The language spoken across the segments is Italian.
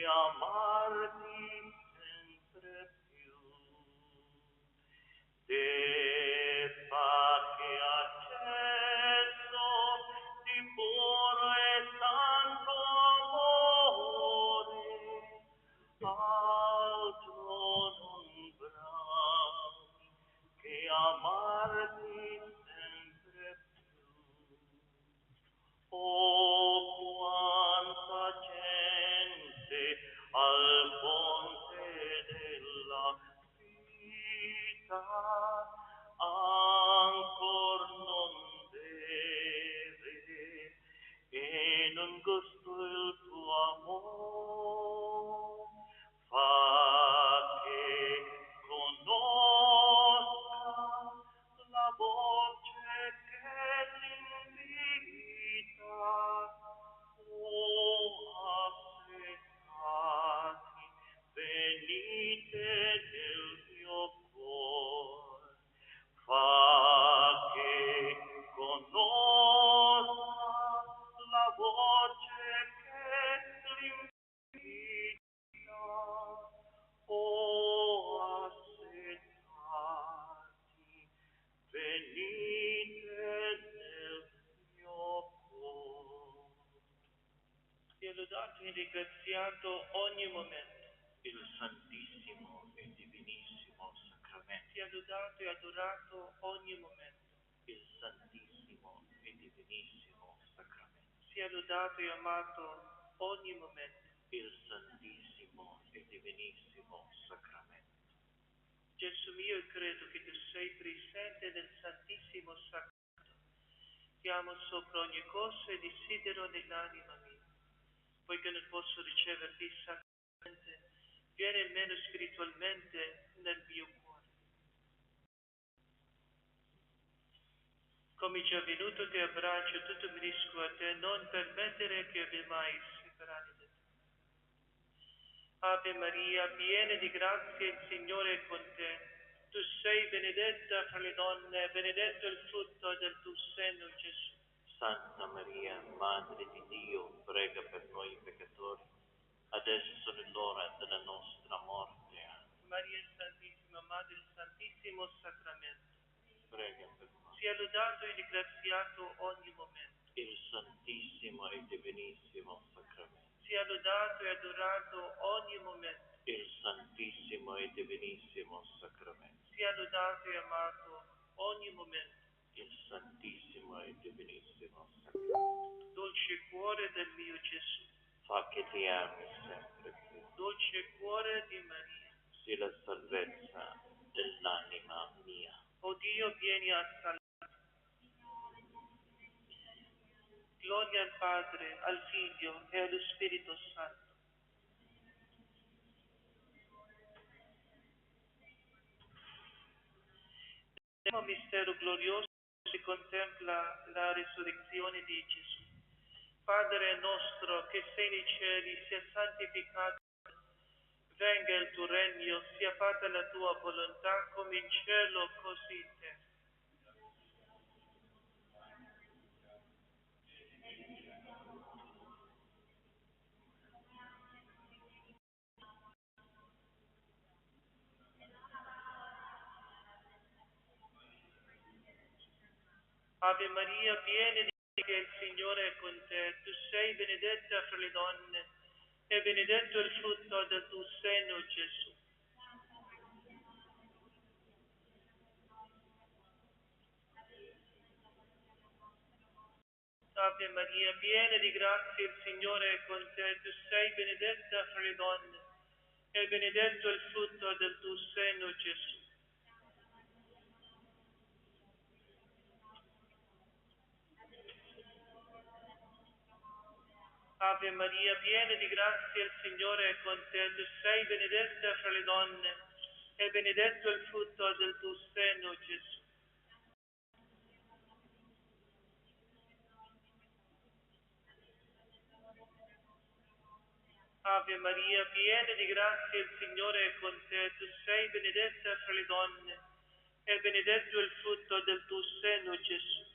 amarti sempre più. Te fa che acceso di puro e santo amore, altro non bravi che amarti sempre più. Oh, quanta gente al ponte della vita ancor non beve e non gusto il tuo amor. Fa che conosca la voce che l'invita. Oh, affettati, venite nel mio cuore. Fa che conosca la voce che l'invita. Oh, assetati, venite nel mio cuore. Sia lodato e ringraziato ogni momento il Santissimo e Divinissimo Sacramento. Sia lodato e adorato ogni momento il Santissimo e Divinissimo Sacramento. Sia lodato e amato ogni momento il Santissimo e Divinissimo Sacramento. Gesù mio, credo che tu sei presente nel Santissimo Sacramento. Ti amo sopra ogni cosa e desidero nell'anima mia. Poiché non posso riceverti sacramente, vieni almeno spiritualmente nel mio cuore. Come già venuto ti abbraccio, tutto mi unisco a te, non permettere che abbia mai separati da te. Ave Maria, piena di grazia, il Signore è con te. Tu sei benedetta fra le donne, benedetto il frutto del tuo seno, Gesù. Santa Maria, Madre di Dio, prega per noi peccatori, adesso è l'ora della nostra morte. Maria Santissima, Madre del Santissimo Sacramento, prega per noi. Sia lodato e ringraziato ogni momento il Santissimo e Divinissimo Sacramento. Sia lodato e adorato ogni momento il Santissimo e Divinissimo Sacramento. Sia lodato e amato ogni momento il Santissimo e Divinissimo Sacramento. Dolce cuore del mio Gesù, fa che ti ami sempre più. Dolce cuore di Maria, sii la salvezza dell'anima mia. O Dio, vieni a salvare. Gloria al Padre, al Figlio e allo Spirito Santo. Nel primo mistero glorioso si contempla la risurrezione di Gesù. Padre nostro che sei nei cieli, sia santificato, venga il tuo regno, sia fatta la tua volontà come in cielo così in terra. Ave Maria, piena di grazia, il Signore è con te. Tu sei benedetta fra le donne e benedetto il frutto del tuo seno, Gesù. Ave Maria, piena di grazia, il Signore è con te. Tu sei benedetta fra le donne e benedetto il frutto del tuo seno, Gesù. Ave Maria, piena di grazia, il Signore è con te. Tu sei benedetta fra le donne e benedetto il frutto del tuo seno, Gesù. Ave Maria, piena di grazia, il Signore è con te. Tu sei benedetta fra le donne e benedetto il frutto del tuo seno, Gesù.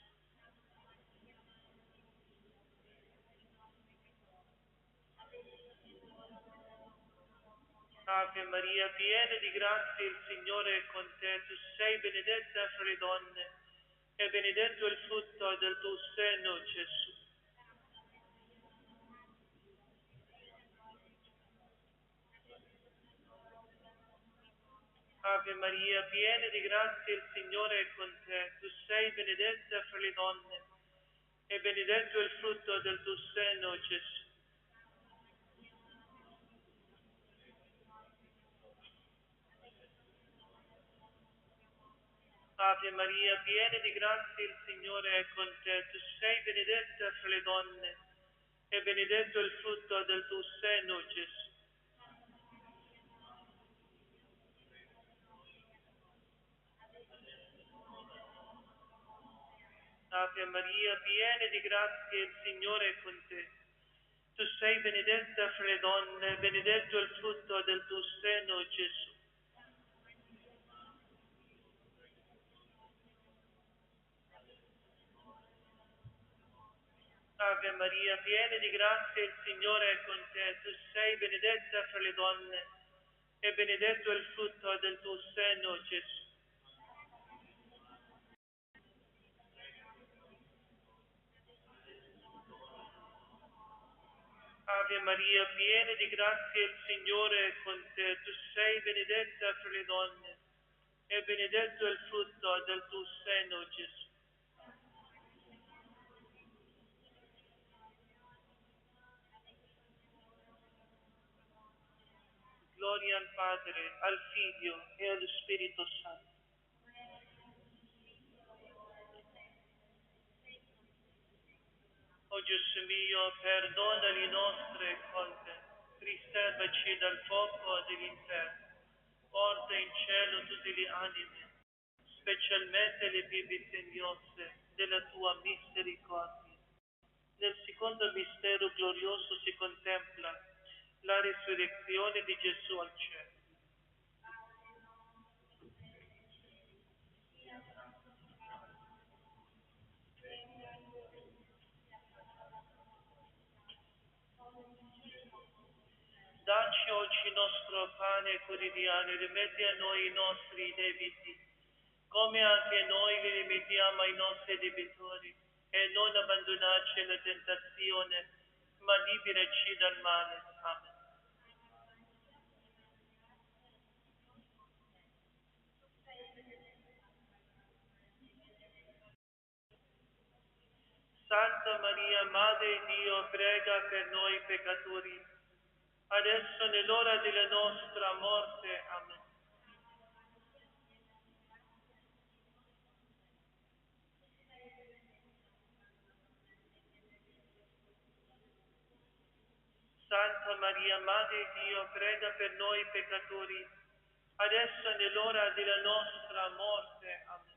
Ave Maria, piena di grazia, il Signore è con te. Tu sei benedetta fra le donne, e benedetto il frutto del tuo seno, Gesù. Ave Maria, piena di grazia, il Signore è con te. Tu sei benedetta fra le donne, e benedetto il frutto del tuo seno, Gesù. Ave Maria, piena di grazia, il Signore è con te. Tu sei benedetta fra le donne, e benedetto il frutto del tuo seno, Gesù. Ave Maria, piena di grazia, il Signore è con te. Tu sei benedetta fra le donne, e benedetto il frutto del tuo seno, Gesù. Ave Maria, piena di grazia, il Signore è con te. Tu sei benedetta fra le donne, e benedetto il frutto del tuo seno, Gesù. Ave Maria, piena di grazia, il Signore è con te. Tu sei benedetta fra le donne, e benedetto il frutto del tuo seno, Gesù. Gloria al Padre, al Figlio e allo Spirito Santo. O Gesù mio, perdona le nostre colpe, riservaci dal fuoco dell'inferno, porta in cielo tutte le anime, specialmente le più bisognose della tua misericordia. Nel secondo mistero glorioso si contempla la risurrezione di Gesù al cielo. Dacci oggi il nostro pane quotidiano e rimetti a noi i nostri debiti, come anche noi li rimettiamo ai nostri debitori, e non abbandonarci alla tentazione, ma liberaci dal male. Amen. Santa Maria, Madre di Dio, prega per noi peccatori, adesso nell'ora della nostra morte. Amen. Santa Maria, Madre di Dio, prega per noi peccatori, adesso è nell'ora della nostra morte. Amen.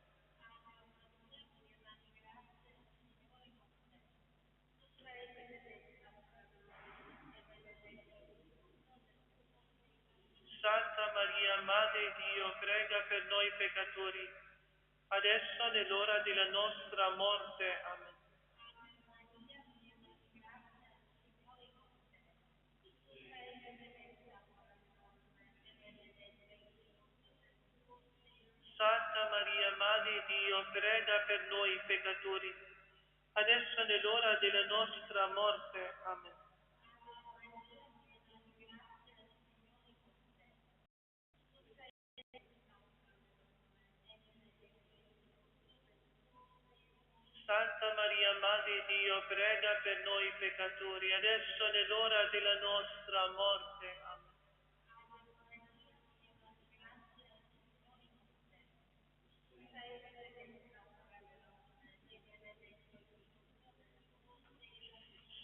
Santa Maria, Madre di Dio, prega per noi peccatori, adesso è nell'ora della nostra morte. Amen. Santa Maria, Madre di Dio, prega per noi peccatori, adesso è nell'ora della nostra morte. Amen. Santa Maria, Madre di Dio, prega per noi peccatori, adesso è nell'ora della nostra morte. Amen.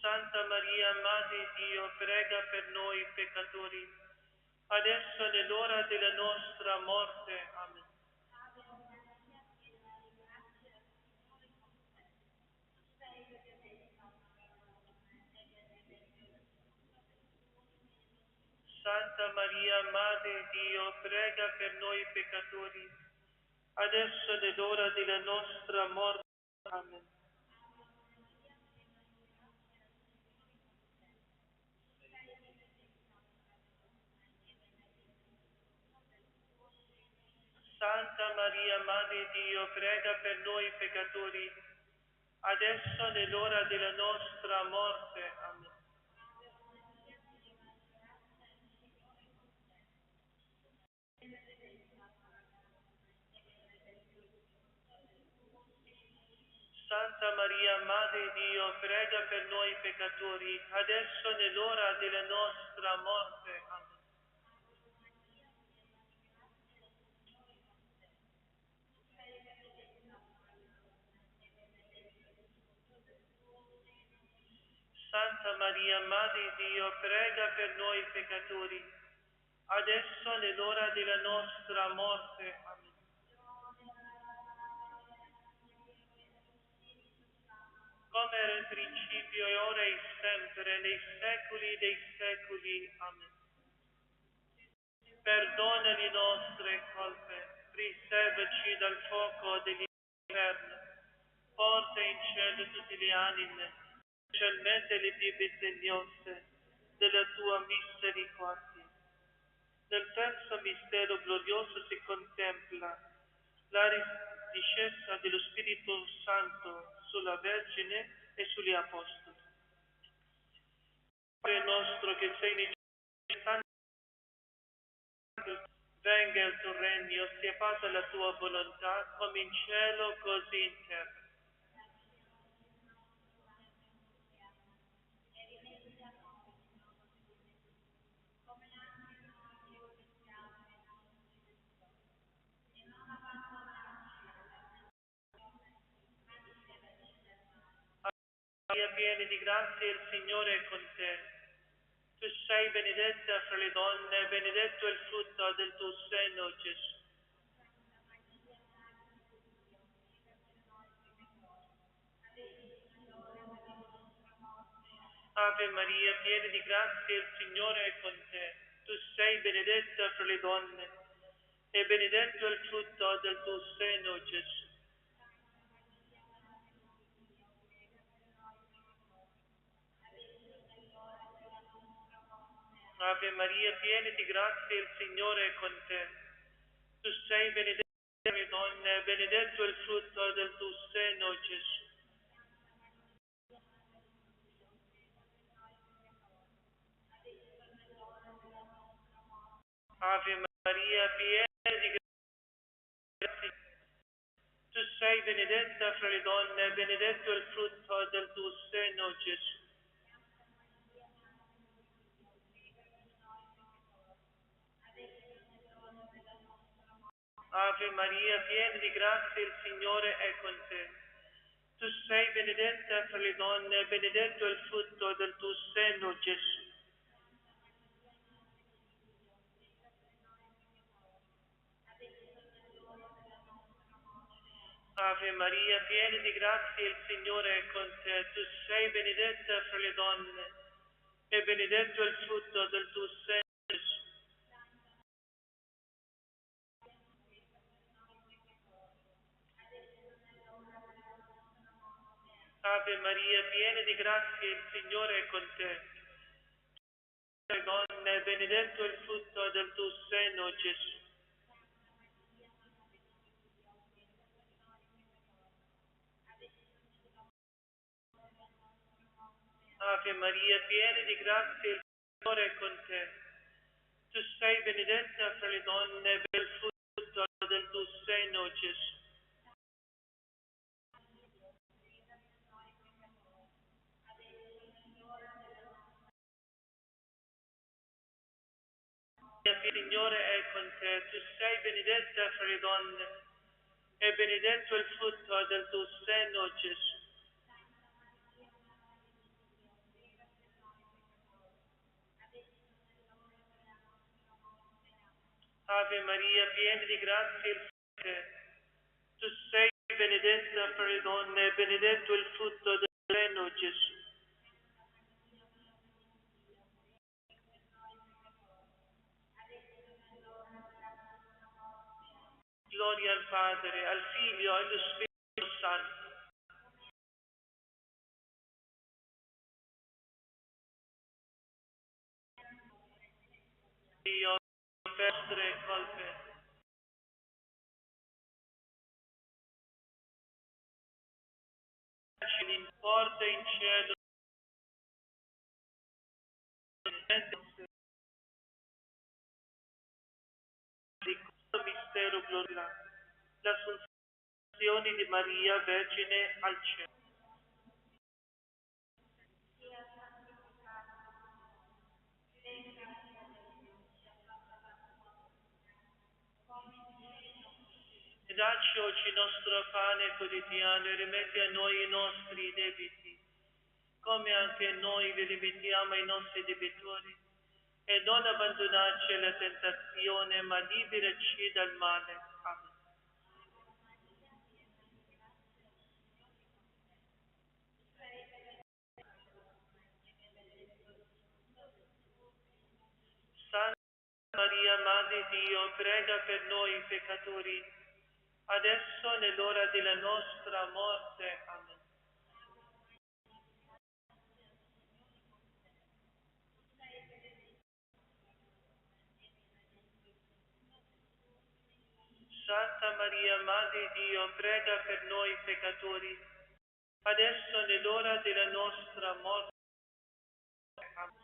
Santa Maria, Madre di Dio, prega per noi peccatori, adesso è nell'ora della nostra morte. Amen. Santa Maria, Madre di Dio, prega per noi peccatori, adesso è nell'ora della nostra morte. Amen. Maria, Madre di Dio, prega per noi peccatori, adesso nell'ora della nostra morte. Amen. Santa Maria, Madre di Dio, prega per noi peccatori, adesso nell'ora della nostra morte. Amen. Santa Maria, Madre di Dio, prega per noi peccatori, adesso nell'ora della nostra morte. Amen. Come era in principio e ora e sempre, nei secoli dei secoli. Amen. Perdona le nostre colpe, riservaci dal fuoco dell'inferno, porta in cielo tutte le anime, specialmente le più bisognose della tua misericordia. Nel terzo mistero glorioso si contempla la discesa dello Spirito Santo sulla Vergine e sugli Apostoli. Padre nostro che sei nei cieli, venga il tuo regno, sia fatta la tua volontà, come in cielo, così in terra. Maria, piena di grazia, il Signore è con te. Tu sei benedetta fra le donne, e benedetto è il frutto del tuo seno, Gesù. Ave Maria, piena di grazia, il Signore è con te. Tu sei benedetta fra le donne, e benedetto è il frutto del tuo seno, Gesù. Ave Maria, piena di grazia, il Signore è con te. Tu sei benedetta tra le donne, e benedetto è il frutto del tuo seno, Gesù. Ave Maria, piena di grazia, tu sei benedetta fra le donne, e benedetto è il frutto del tuo seno, Gesù. Ave Maria, piena di grazia, il Signore è con te. Tu sei benedetta fra le donne, e benedetto è il frutto del tuo seno, Gesù. Ave Maria, piena di grazia, il Signore è con te. Tu sei benedetta fra le donne, e benedetto è il frutto del tuo seno, Gesù. Ave Maria, piena di grazia, il Signore è con te. Tra le donne, benedetto è il frutto del tuo seno, Gesù. Ave Maria, piena di grazia, il Signore è con te. Tu sei benedetta fra le donne, e benedetto è il frutto del tuo seno, Gesù. Il Signore è con te. Tu sei benedetta fra le donne, e benedetto è il frutto del tuo seno, Gesù. Ave Maria, piena di grazia, il Signore è con te. Tu sei benedetta fra le donne, e benedetto è il frutto del tuo seno, Gesù. Gloria al Padre, al Figlio e allo Spirito Santo. Dio, per nostre colpe, porta in cielo di questo mistero glorioso, l'assunzione di Maria Vergine al cielo. E dacci oggi il nostro pane quotidiano e rimetti a noi i nostri debiti, come anche noi vi rimettiamo ai nostri debitori, e non abbandonarci alla tentazione, ma liberaci dal male. Amen. Santa Maria, Madre di Dio, prega per noi peccatori, adesso nell'ora della nostra morte. Amen. Santa Maria, Madre di Dio, prega per noi peccatori, adesso nell'ora della nostra morte. Amen.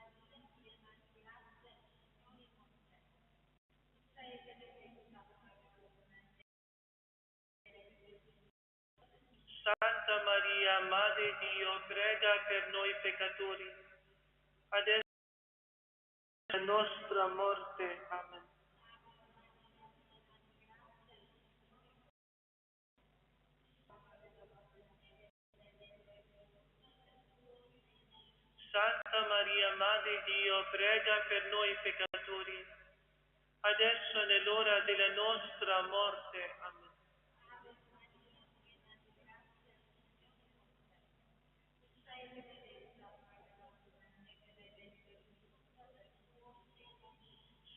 Santa Maria, Madre di Dio, prega per noi peccatori, adesso nella nostra morte. Amen. Santa Maria, Madre di Dio, prega per noi peccatori, adesso nell'ora della nostra morte. Amen.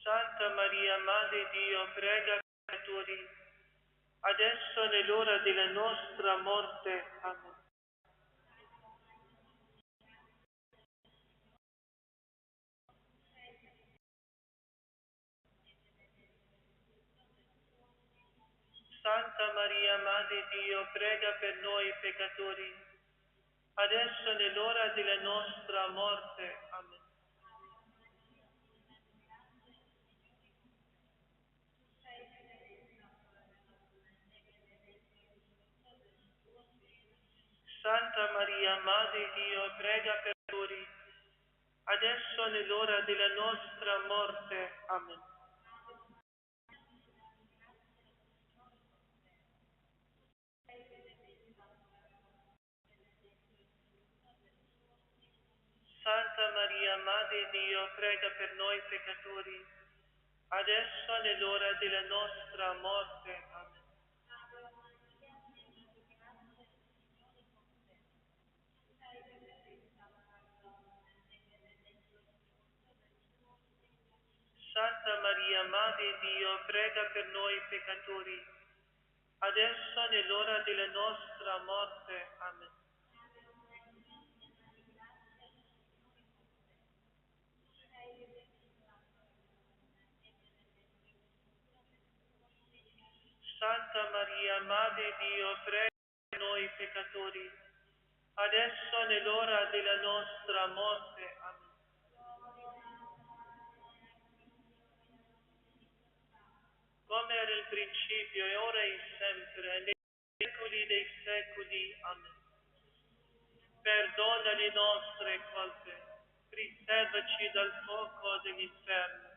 Santa Maria, Madre di Dio, prega per noi peccatori, adesso nell'ora della nostra morte. Amen. Santa Maria, Madre di Dio, prega per noi peccatori, adesso nell'ora della nostra morte. Amen. Santa Maria, Madre di Dio, prega per noi, adesso nell'ora della nostra morte. Amen. Santa Maria, Madre di Dio, prega per noi peccatori, adesso nell'ora della nostra morte. Amen. Santa Maria, Madre di Dio, prega per noi peccatori, adesso nell'ora della nostra morte. Amen. Santa Maria, Madre di Dio, prega per noi peccatori, adesso nell'ora della nostra morte. Amen. Come era il principio, e ora e sempre, nei secoli dei secoli. Amen. Perdona le nostre colpe, riservaci dal fuoco dell'inferno,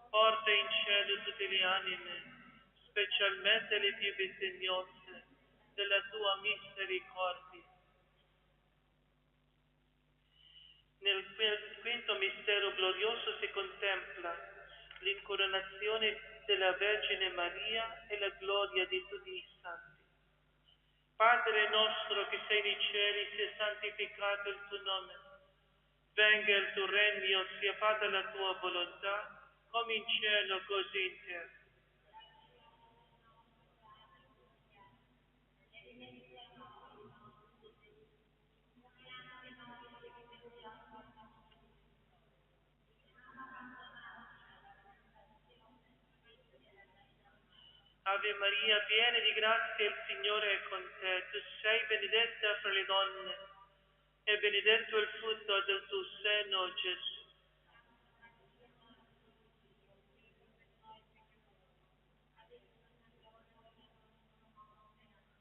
porta in cielo tutte le anime, specialmente le più bisognose della tua misericordia. Nel quinto mistero glorioso si contempla l'incoronazione della Vergine Maria e la gloria di tutti i santi. Padre nostro che sei nei cieli, sia santificato il tuo nome. Venga il tuo regno, sia fatta la tua volontà, come in cielo così in terra. Ave Maria, piena di grazia, il Signore è con te. Tu sei benedetta fra le donne e benedetto il frutto del tuo seno, Gesù.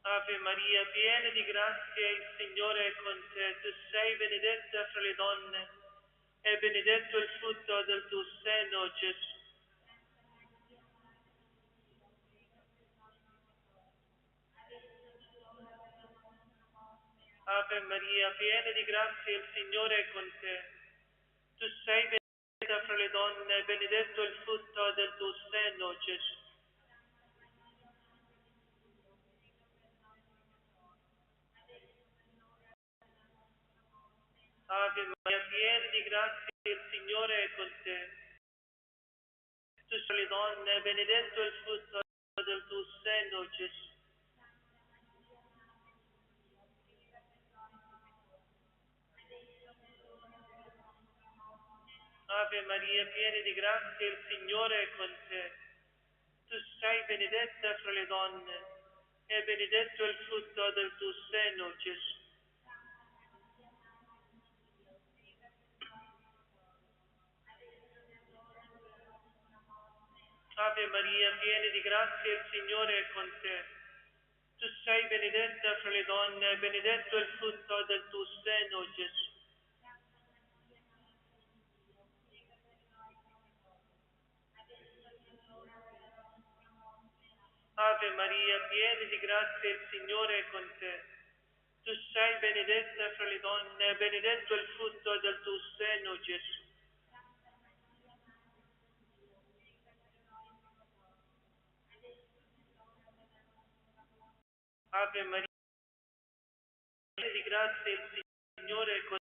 Ave Maria, piena di grazia, il Signore è con te. Tu sei benedetta fra le donne e benedetto il frutto del tuo seno, Gesù. Ave Maria, piena di grazia, il Signore è con te. Tu sei benedetta fra le donne e benedetto il frutto del tuo seno, Gesù. Ave Maria, piena di grazia, il Signore è con te. Tu sei le donne, benedetto il frutto del tuo seno, Gesù. Ave Maria, piena di grazia, il Signore è con te. Tu sei benedetta fra le donne, e benedetto il frutto del tuo seno, Gesù. Ave Maria, piena di grazia, il Signore è con te. Tu sei benedetta fra le donne, e benedetto il frutto del tuo seno, Gesù. Ave Maria, piena di grazia, il Signore è con te. Tu sei benedetta fra le donne, e benedetto il frutto del tuo seno, Gesù. Ave Maria, piena di grazia, il Signore è con te.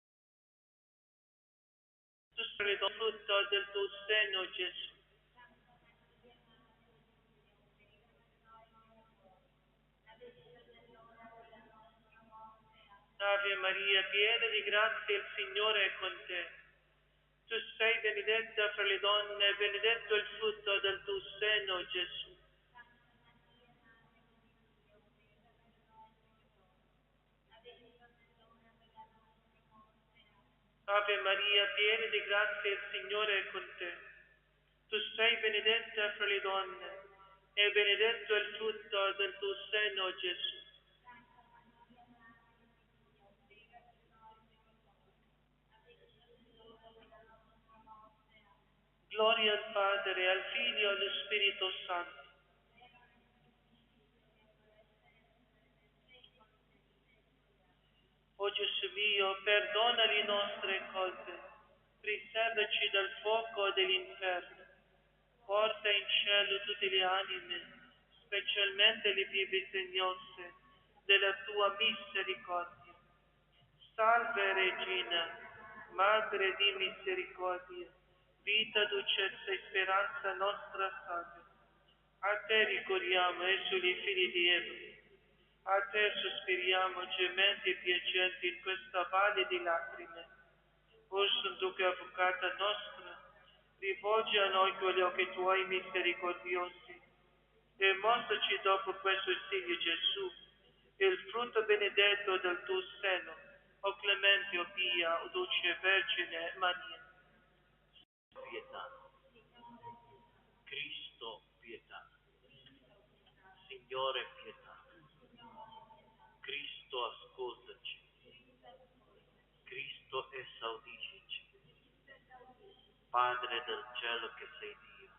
Tu sei il frutto del tuo seno, Gesù. Ave Maria, piena di grazia, il Signore è con te. Tu sei benedetta fra le donne, e benedetto il frutto del tuo seno, Gesù. Ave Maria, piena di grazia, il Signore è con te. Tu sei benedetta fra le donne, e benedetto il frutto del tuo seno, Gesù. Gloria al Padre, al Figlio e allo Spirito Santo. O Gesù mio, perdona le nostre colpe, preservaci dal fuoco dell'inferno, porta in cielo tutte le anime, specialmente le più bisognose della tua misericordia. Salve Regina, Madre di misericordia, vita, dolcezza e speranza nostra salve. A te ricorriamo, e sugli figli di Eva. A te sospiriamo, gementi e piangenti in questa valle di lacrime. O Sanduca Avvocata nostra, rivolgi a noi con gli occhi tuoi misericordiosi e mostraci dopo questo esilio Gesù, il frutto benedetto del tuo seno, o clemente, o pia, o dolce Vergine Maria. Pietà. Cristo, pietà. Signore, pietà. Cristo, ascoltaci. Cristo, esaudiscici. Padre del cielo che sei Dio,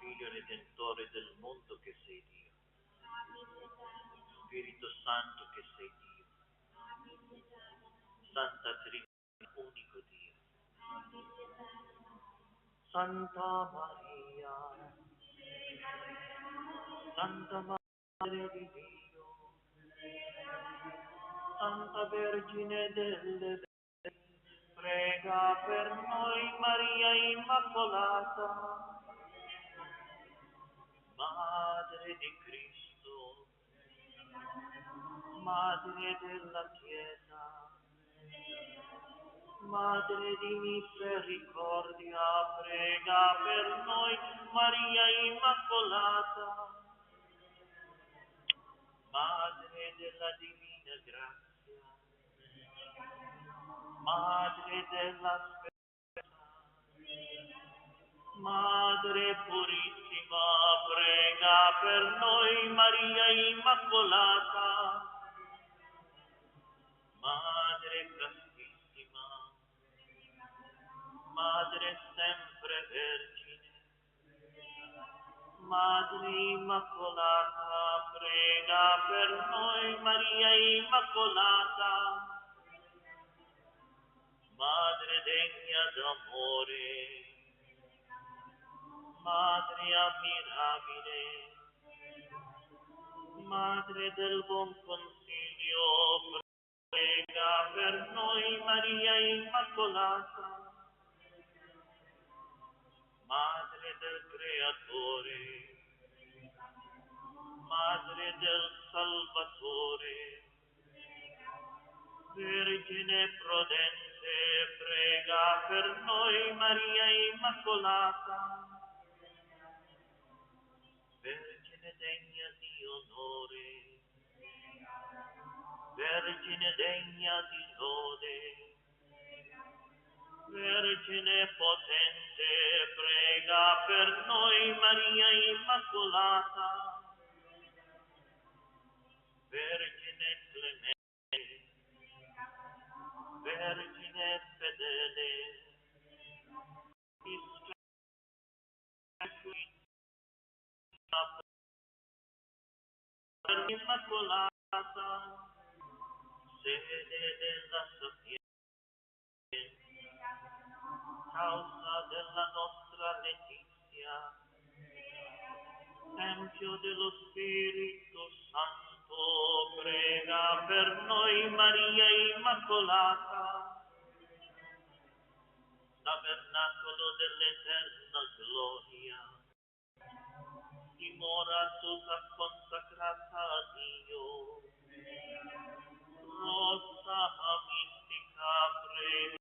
Figlio Redentore del mondo che sei Dio, Spirito Santo che sei Dio, Santa Trinità, unico Dio. Santa Maria, Santa Madre di Dio, Santa Vergine delle Vergini, prega per noi Maria Immacolata, Madre di Cristo, Madre della Chiesa, Madre di misericordia, prega per noi. Maria Immacolata, Madre della Divina Grazia, Madre della Speranza, Madre purissima, prega per noi. Maria Immacolata, Madre castissima, Madre sempre Vergine, Madre Immacolata, prega per noi. Maria Immacolata, Madre degna d'amore, Madre ammirabile, Madre del buon consiglio, prega per noi. Maria Immacolata, Madre del Creatore, Madre del Salvatore, Vergine prudente, prega per noi. Maria Immacolata, Vergine degna di onore, Vergine degna di lode, Vergine potente, prega per noi. Maria Immacolata, Vergine clemente, Vergine fedele, Immacolata, sede della sapienza, causa della nostra letizia, Tempio dello Spirito Santo, prega per noi. Maria Immacolata, tabernacolo dell'eterna gloria, dimora tutta consacrata a Dio, rossa mistica, prega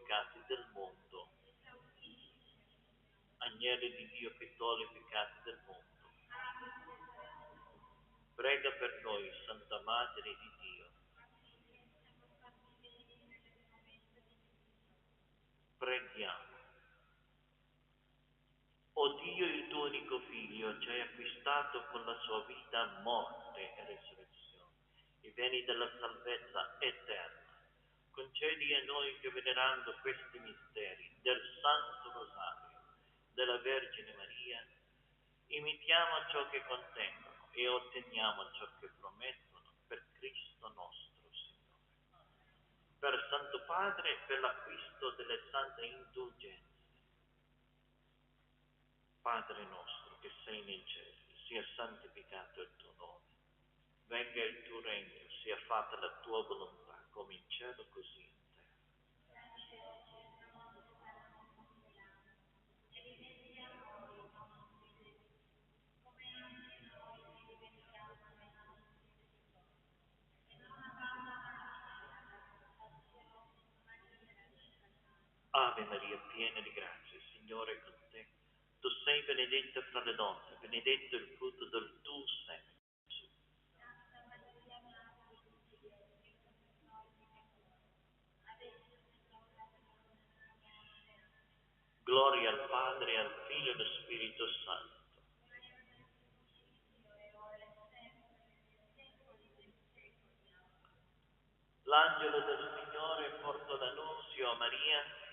peccati del mondo. Agnello di Dio che toglie i peccati del mondo, prega per noi, Santa Madre di Dio. Preghiamo. O Dio, il tuo unico Figlio, ci hai acquistato con la sua vita, morte e resurrezione, i beni della salvezza eterna. Concedi a noi che, venerando questi misteri del Santo Rosario, della Vergine Maria, imitiamo ciò che contengono e otteniamo ciò che promettono per Cristo nostro Signore. Per Santo Padre, per l'acquisto delle sante indulgenze. Padre nostro che sei nei cieli, sia santificato il tuo nome. Venga il tuo regno, sia fatta la tua volontà, come in cielo così in terra. Ave Maria, piena di grazia, il Signore è con te. Tu sei benedetta fra le donne, benedetto il frutto del tuo seno, Gesù. Gloria al Padre, al Figlio e allo Spirito Santo. L'angelo del Signore portò l'annunzio a Maria.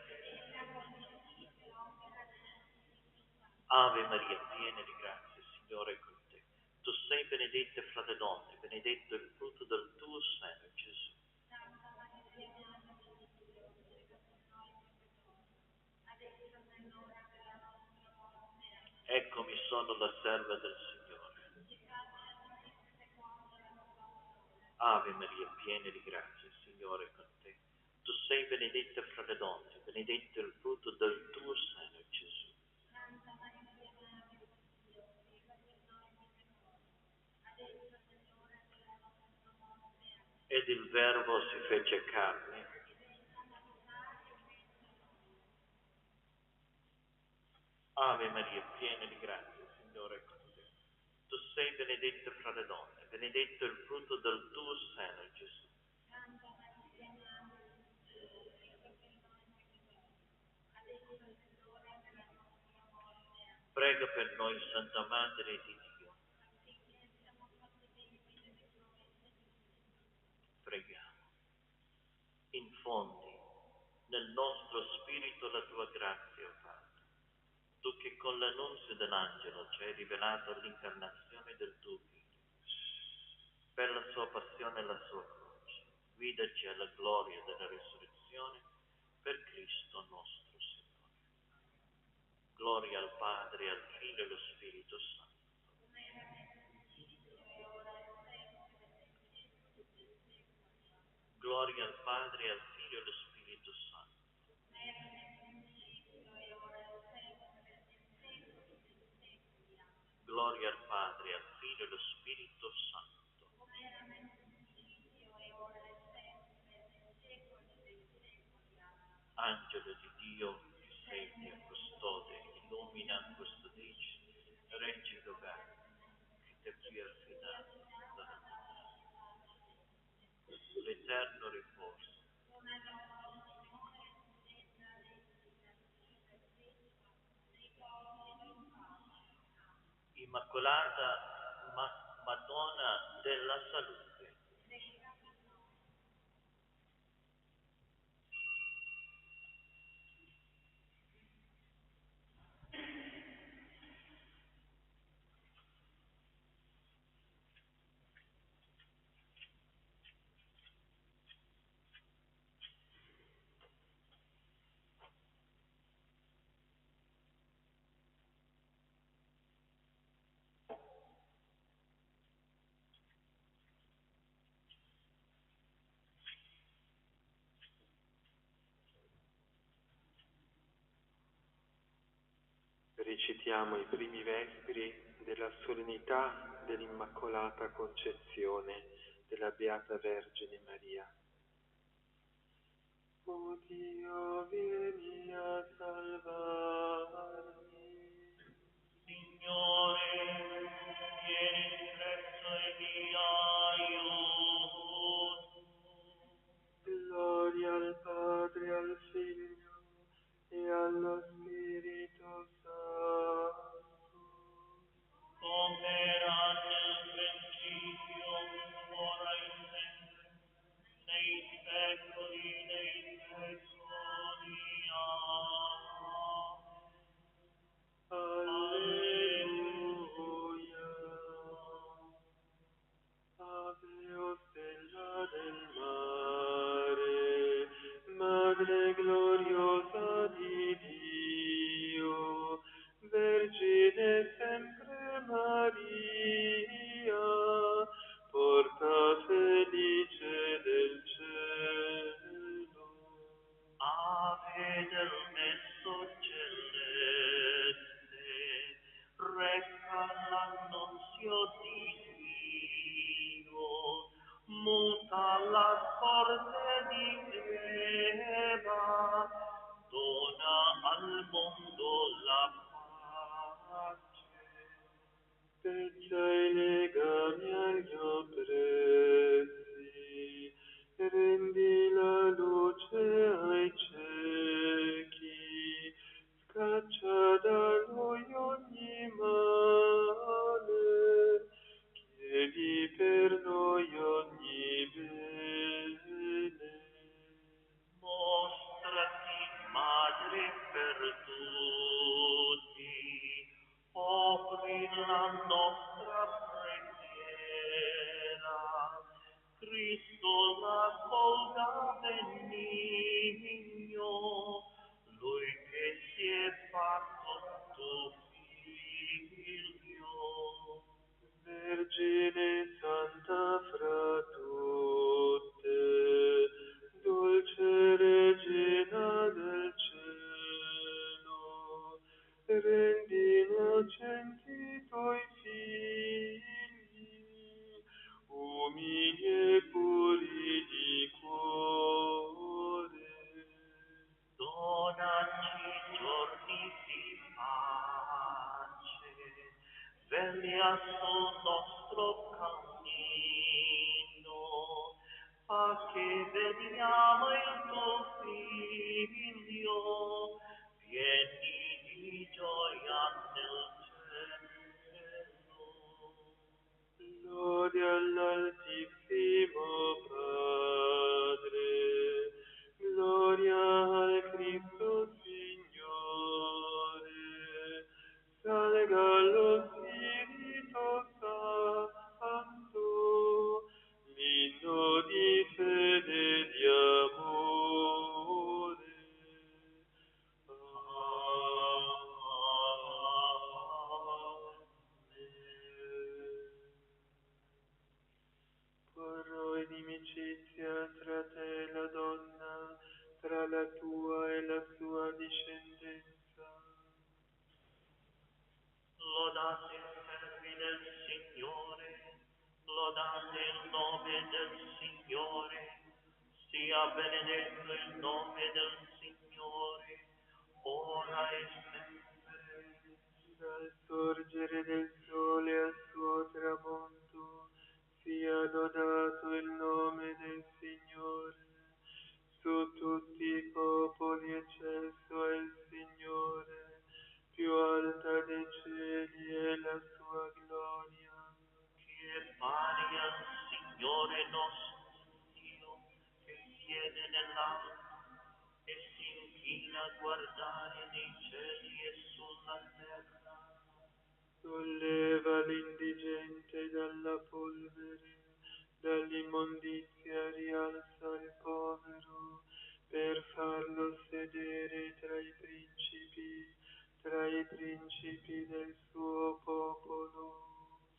Ave Maria, piena di grazia, il Signore è con te. Tu sei benedetta fra le donne, benedetto il frutto del tuo seno, Gesù. Eccomi, sono la serva del Signore. Ave Maria, piena di grazia, il Signore è con te. Tu sei benedetta fra le donne, benedetto il frutto del tuo seno, Gesù. Ed il Verbo si fece carne. Ave Maria, piena di grazia, il Signore è con te. Tu sei benedetta fra le donne, benedetto il frutto del tuo seno, Gesù. Prega per noi, Santa Madre di Dio. Preghiamo. Infondi nel nostro spirito la tua grazia, o Padre. Tu che con l'annunzio dell'angelo ci hai rivelato l'incarnazione del tuo Figlio, per la sua passione e la sua croce, guidaci alla gloria della risurrezione per Cristo nostro Signore. Gloria al Padre, al Figlio e allo Spirito Santo. Gloria al Padre, al Figlio e allo Spirito Santo. Gloria al Padre, al Figlio e allo Spirito Santo. Angelo di Dio, che sei mio custode, illumina, custodisci, reggi i governi, che ti più affidato l'eterno riposo. Immacolata Madonna della Salute. Recitiamo i primi vespri della solennità dell'Immacolata Concezione della Beata Vergine Maria. O Dio, vieni a salvarmi. Signore, vieni presso il mio aiuto. Gloria al Padre, al Figlio e allo Spirito Santo. Come era nel principio, ora e sempre, nei secoli dei secoli. Amen. Alleluia. Ave, o stella del mare, Madre gloriosa di Dio, Vergine sempre Maria, porta felice del cielo. Ave del messo celeste, reca l'annunzio di Dio, muta la sorte di Eva, dona al mondo la pace. Spezza i legami agli oppressi, rendi la luce ai ciechi, scaccia da noi ogni male, chiedi per noi ogni bene. Mostrati madre per tutti, offri la nostra preghiera. Cristo raccolga benigno, Lui che si è fatto tuo figlio. Vergine Santa fra tutte, dolce Regina del cielo, rendi innocenti i tuoi figli, umili e puri di cuore. Donaci giorni di pace, veglia sul nostro cammino, fa che vediamo il tuo figlio, pieni di gioia nel cielo. Gloria all'Altissimo Padre, gloria al Cristo Signore, salga lo Spirito Santo, l'inno di fede e di amore. Porrò inimicizia tra te e la donna, tra la tua e la sua discendenza. Lodate i servi del Signore, lodate il nome del Signore, sia benedetto il nome del Signore, ora e sempre. Dal sorgere del sole al suo tramonto, sia lodato il nome del Signore. Su tutti i popoli eccesso è il Signore, più alta dei cieli è la sua gloria. Chi è pari al Signore nostro Dio, che siede nell'alto e si inchina a guardare nei cieli e sulla terra. Solleva l'indigente dalla polvere, dall'immondizia rialza il povero, per farlo sedere tra i principi del suo popolo.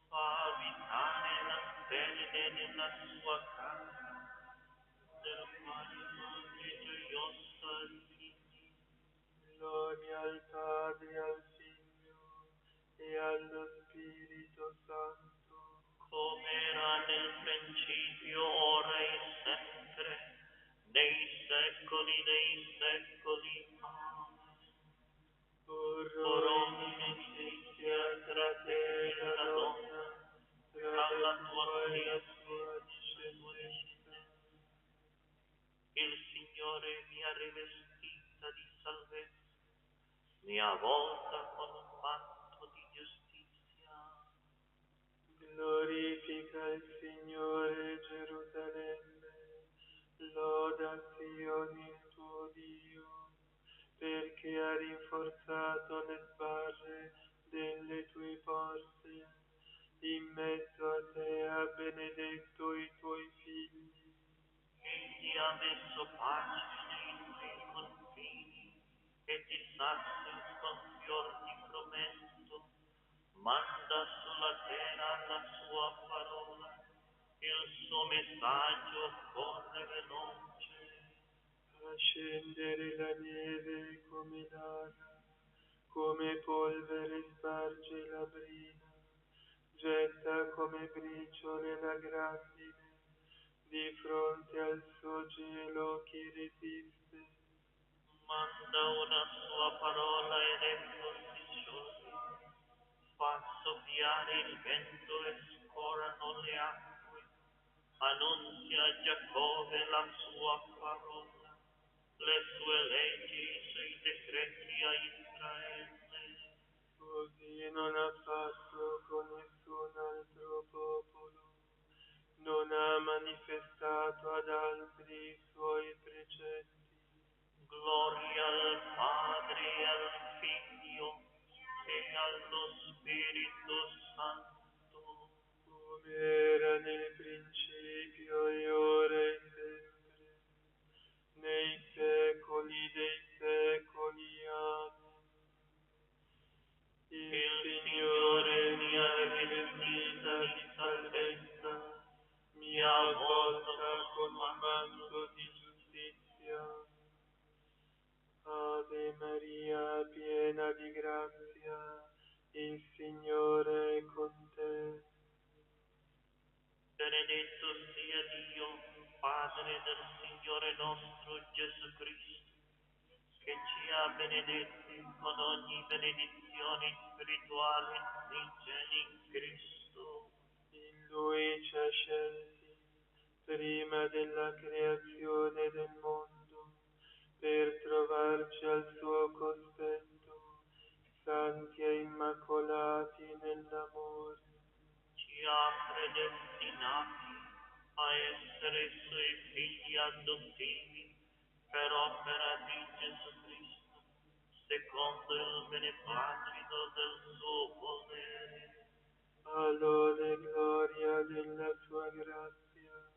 Fa abitare la fede nella sua casa, del quale madre gioiosa al figli. Gloria al Padre, al Figlio e allo Spirito Santo. Come era nel principio, ora e sempre, nei secoli dei secoli. Oro inizia tra te e la donna, tra la tua e la sua discendenza. Il Signore mi ha rivestita di salvezza, mi ha avvolta con un manto di giustizia. Glorifica il Signore, Gerusalemme, loda Sioni il tuo Dio, perché ha rinforzato le sbarre delle tue porte, in mezzo a te ha benedetto i tuoi figli. Egli ha messo pace nei tuoi confini e ti sazia con fior di frumento. Manda sulla terra la sua parola, il suo messaggio corre veloce. Fa scendere la neve come lana, come polvere sparge la brina, getta come briciole la grandine, di fronte al suo gelo chi resiste? Manda una sua parola ed ecco si scioglie, fa soffiare il vento e scorrono le acque, annunzia a Giacobbe la sua parola, le sue leggi, i suoi decreti a Israele. Così non ha fatto con nessun altro popolo, non ha manifestato ad altri i suoi precetti. Gloria al Padre e al Figlio e allo Spirito Santo. Come era nel principio e ora e sempre, nei secoli dei secoli. Amen. Il Signore mi ha rivestita di salvezza, mi ha avvolta con un manto di giustizia. Ave Maria, piena di grazia, il Signore è con te. Benedetto sia Dio, Padre del Signore nostro Gesù Cristo, che ci ha benedetti con ogni benedizione spirituale nei cieli in Cristo. In Lui ci ha scelti prima della creazione del mondo, per trovarci al suo cospetto, santi e immacolati nell'amore. Ci ha predestinati a essere Suoi figli adottivi per opera di Gesù Cristo, secondo il beneplacito del suo volere. A lode e gloria della sua grazia,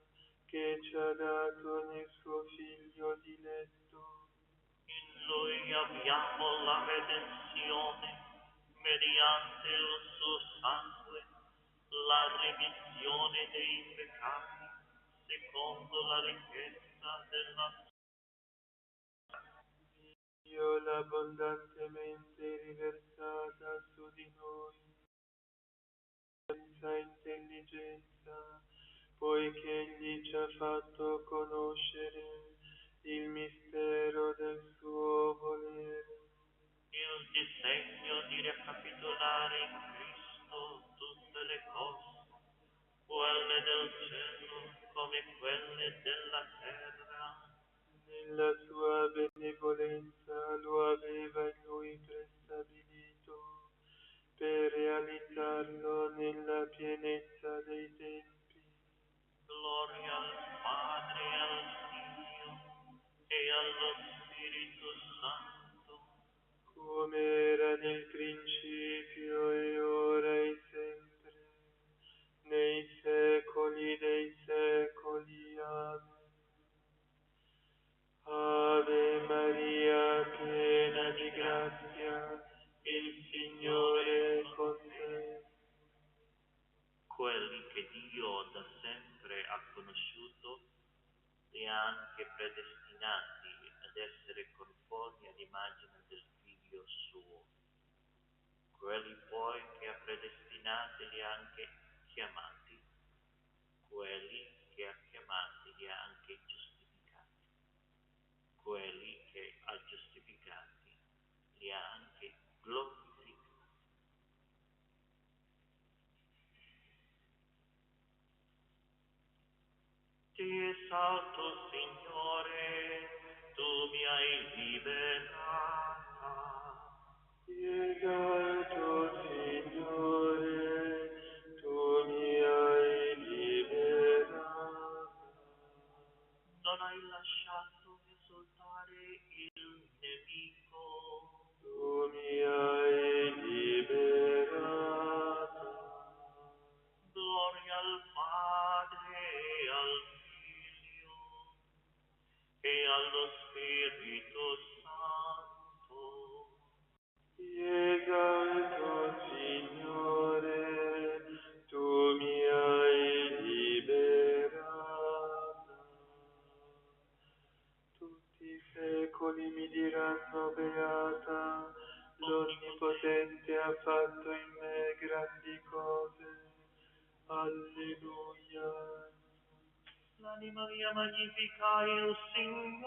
che ci ha dato nel suo Figlio diletto. In Lui abbiamo la redenzione, mediante il suo sangue, la remissione dei peccati, secondo la ricchezza della Dio l'ha abbondantemente riversata su di noi, senza intelligenza, poiché Egli ci ha fatto conoscere il mistero del suo volere. il disegno di ricapitolare in Cristo tutte le cose, quelle del cielo come quelle della terra. Nella sua benevolenza lo aveva in lui prestabilito per realizzarlo nella pienezza dei tempi. Gloria al Padre e al Figlio e allo Spirito Santo. Come era nel principio e ora e sempre, nei secoli dei secoli. Amen. Ave Maria, piena di grazia, il Signore è con te. Quelli che Dio da sempre ha conosciuto, li ha anche predestinati ad essere conformi all'immagine del Figlio suo. Quelli poi che ha predestinati li ha anche chiamati, quelli che ha chiamati li ha anche giustificati. quelli che ha giustificati, li ha anche glorificati. Ti esalto, Signore, tu mi hai liberata. Ti esalto, Signore, tu mi hai liberata. Non hai lasciato esultare il nemico. Tu mi hai liberata. Gloria al Padre e al Figlio e allo Spirito Santo. Ti esalto, Signore, tu mi hai liberata. Tutti i secoli mi diranno beata, l'Onnipotente ha fatto in me grandi cose. Alleluia. L'anima mia magnifica il Signore,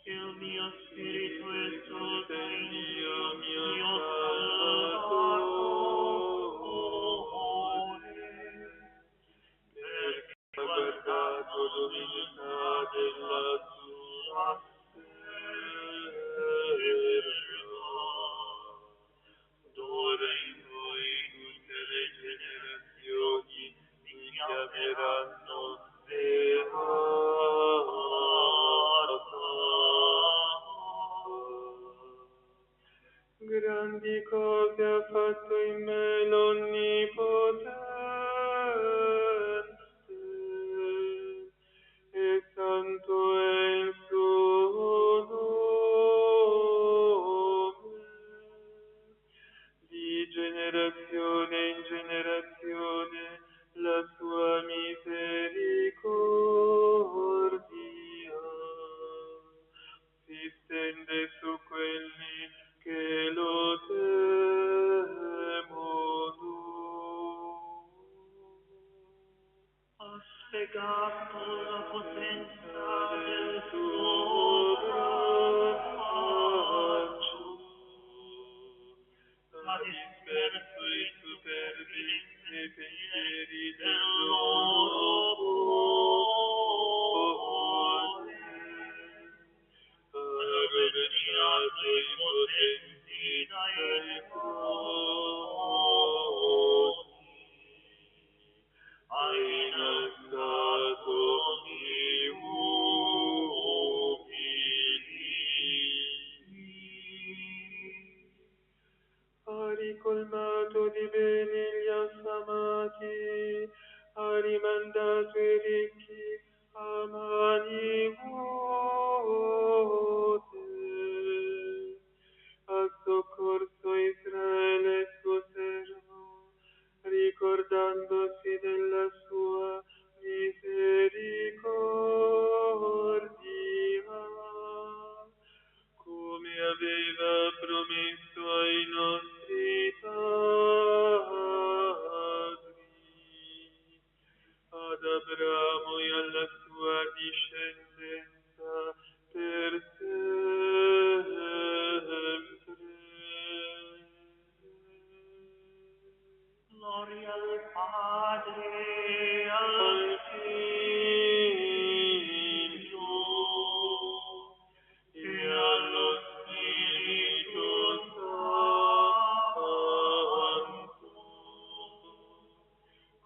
il mio spirito esulta in Dio mio Salvatore, perché Ha guardato l'umiltà della sua serva. D'ora in poi tutte le generazioni mi chiameranno beata. Grandi cose ha fatto in me l'Onnipotente, e santo è il suo nome. Di generazione in generazione la sua misericordia si stende su quelli che lo temono. ha spiegato la potenza del suo braccio, Ha disperso i superbi nei pensieri del loro cuore. Ha rovesciato i potenti dai troni. Ha innalzato gli umili. Ha ricolmato di beni gli affamati, ha rimandato i ricchi a mani vuote, ha soccorso Israele suo servo, ricordandosi della sua misericordia, come aveva promesso ai nostri padri, ad Abramo e alla sua discendenza per sempre. gloria al Padre e al Figlio e allo Spirito Santo,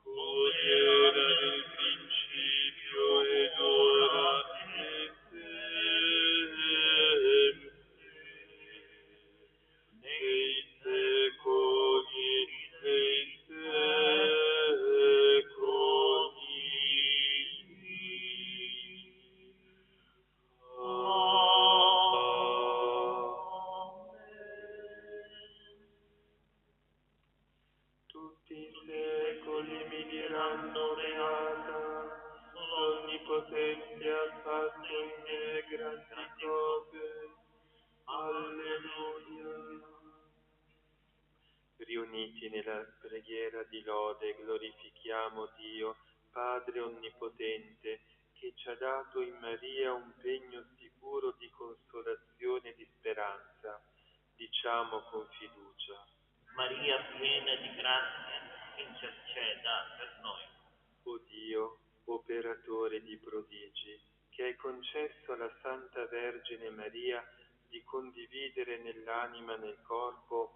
come era nel principio ed ora e sempre, nei secoli dei secoli. Tutti i secoli mi diranno beata, l'Onnipotente ha fatto in me grandi cose. Alleluia. Riuniti nella preghiera di lode glorifichiamo Dio, Padre Onnipotente, che ci ha dato in Maria un pegno sicuro di consolazione e di speranza, diciamo con fiducia: Maria piena di grazia, interceda per noi. O Dio, operatore di prodigi, che hai concesso alla Santa Vergine Maria di condividere nell'anima e nel corpo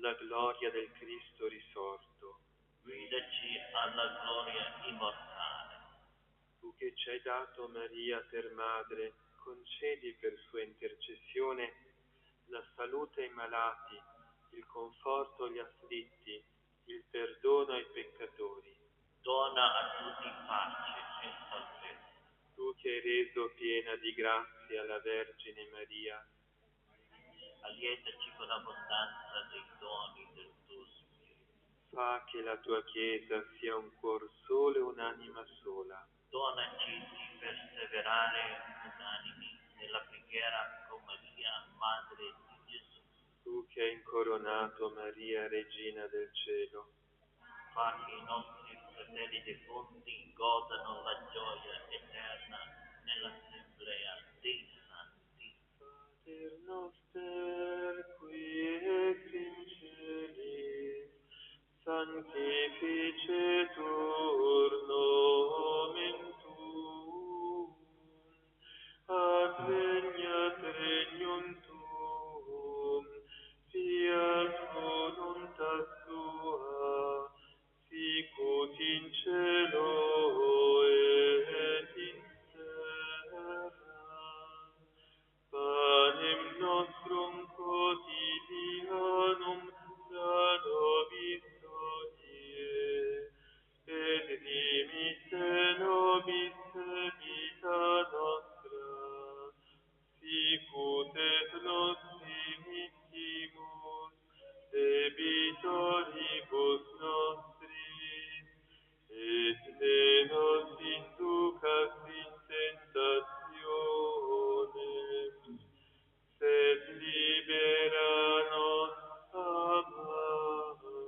la gloria del Cristo risorto. Guidaci alla gloria immortale. Tu che ci hai dato Maria per madre, concedi per sua intercessione la salute ai malati, il conforto agli afflitti, il perdono ai peccatori. Dona a tutti pace e salvezza. Tu che hai reso piena di grazia la Vergine Maria, Allietaci con l'abbondanza dei doni del tuo Spirito. fa che la tua Chiesa sia un cuor solo e un'anima sola. Donaci di perseverare unanimi nella preghiera con Maria, Madre di Gesù. Tu che hai incoronato Maria, Regina del Cielo, Fa che i nostri fratelli defunti godano la gioia eterna nell'assemblea dei santi. Pater noster, qui ex in celis, sanctificetur nomen tuum, adveniat regnum tuum, fiat voluntas tua, sicut in cielo et in terra. Panem nostrum quotidianum da nobis hodie, et dimitte nobis debita nostra, sicut et nos dimittimus debitoribus nostris, et ne nos inducas in tentationem, sed libera nos a malo.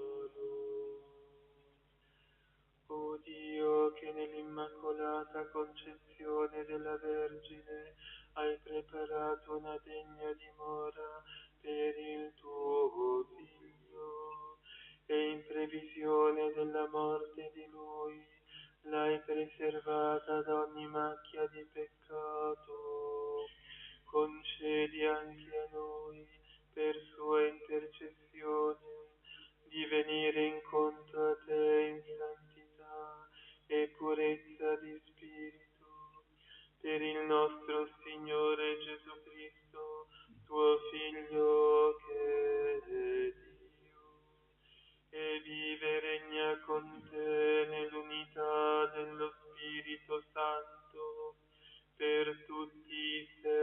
O Dio, che nell'Immacolata Concezione della Vergine hai preparato una degna dimora per il tuo Figlio, e in previsione della morte di Lui l'hai preservata da ogni macchia di peccato, concedi anche a noi, per sua intercessione, di venire incontro a te in santità e purezza di spirito, per il nostro Signore Gesù Cristo, tuo Figlio che è Dio, e vive e regna con te nell'unità dello Spirito Santo, per tutti i secoli.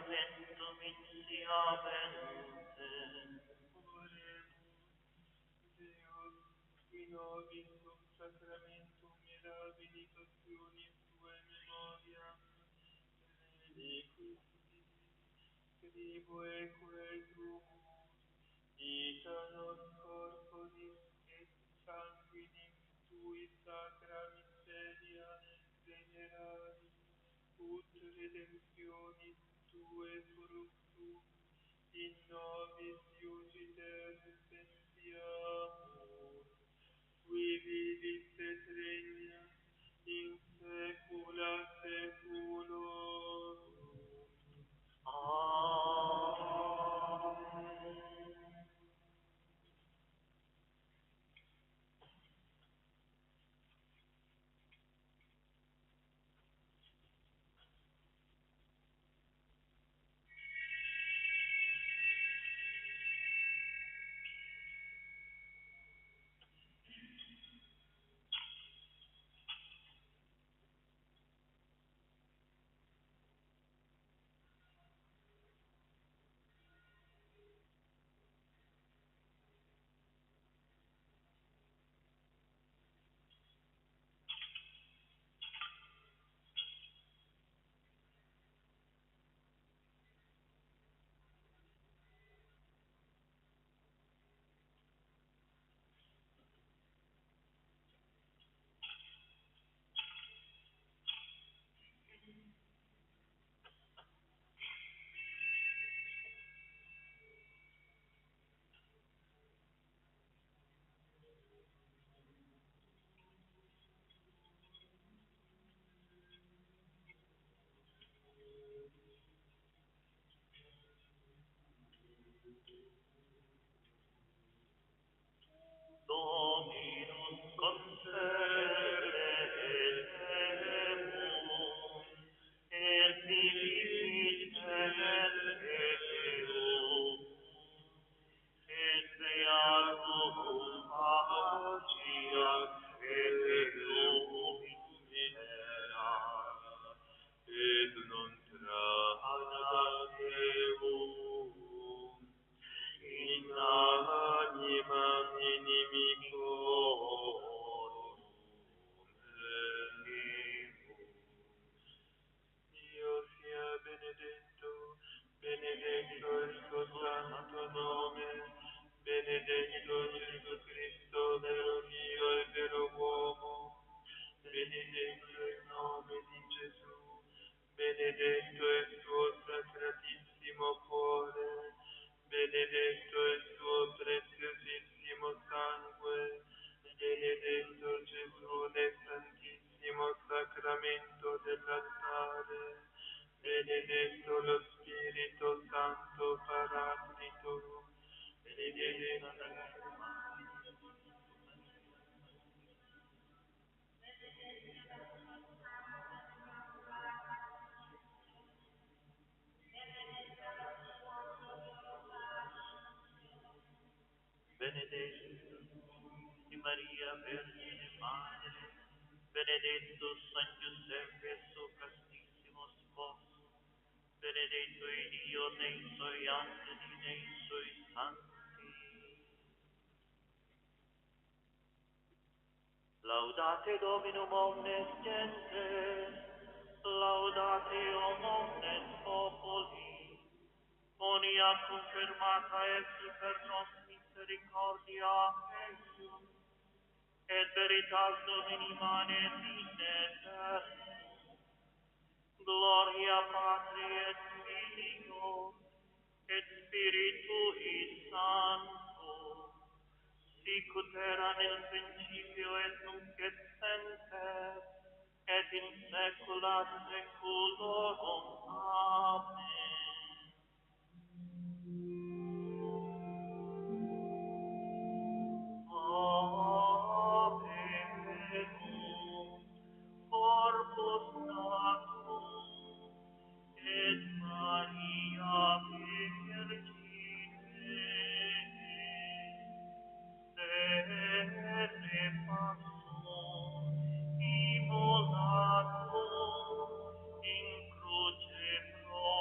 sacramentum insiamente. Deus, qui nobis cum sacramentum mirabili passionis tuae memoriam, reliquisti, tribueque tumus, ita nos corporis et sanguinis tui sacra miseria venerari, ut redemptionis tuae fructum in nobis iudites sentiamus, qui vivis et regnas in saecula saeculorum. Amen. Dominus conserve eum, et vivificat eum, et beatum facias eum misera, et non tradat eum in animam inimicorum Dio sia benedetto, benedetto il suo santo nome, benedetto Gesù Cristo, vero Dio e vero uomo, benedetto il nome di Gesù, benedetto il suo sacratissimo cuore, benedetto il suo preziosissimo sangue, benedetto Gesù nel santissimo sacramento dell'altare, benedetto lo Spirito Santo Paraclito, benedetto benedetto di Maria Vergine Madre, benedetto San Giuseppe suo castissimo sposo, benedetto il Dio nei suoi angeli, nei suoi santi. Laudate Dominum omnes gentes, laudate omnes populi, monia confermata est per nos misericordia eius, et veritas Domini manet in eterno. Gloria Patri et Filio et Spiritui Sancto, sicut era nel principio et nunc et semper, et in saecula saeculorum. Amen. Averum corpus sacrum et Maria Virgine sede passum immolatum in cruce pro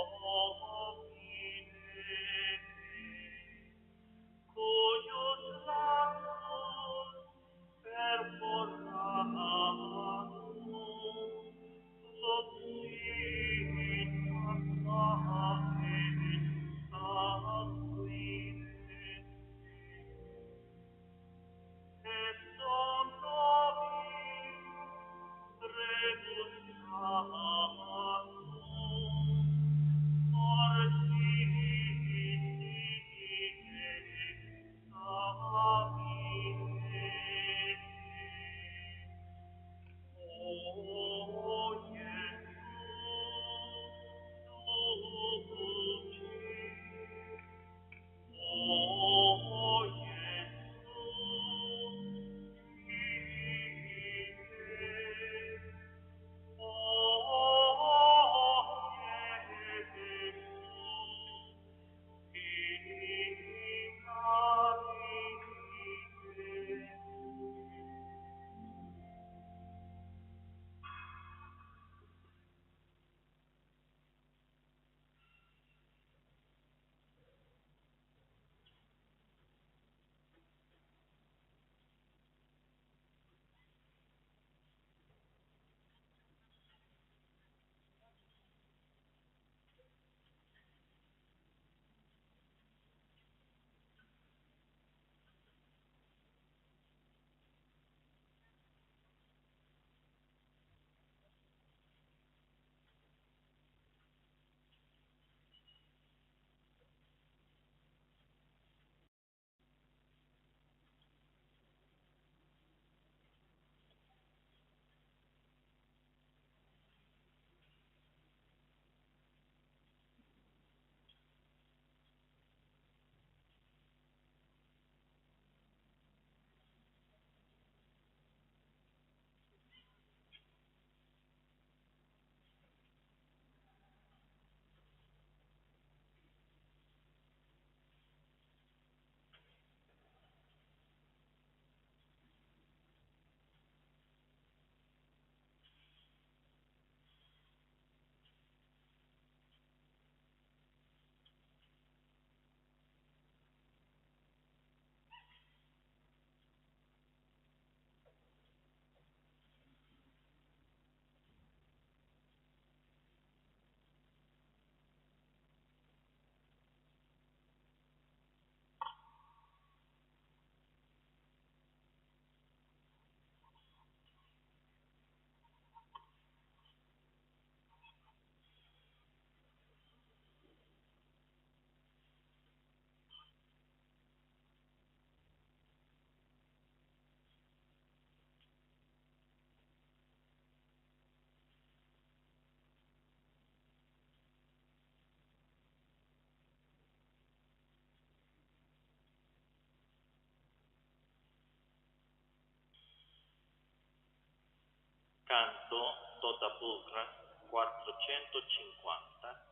Canto Tota Pulcra 450.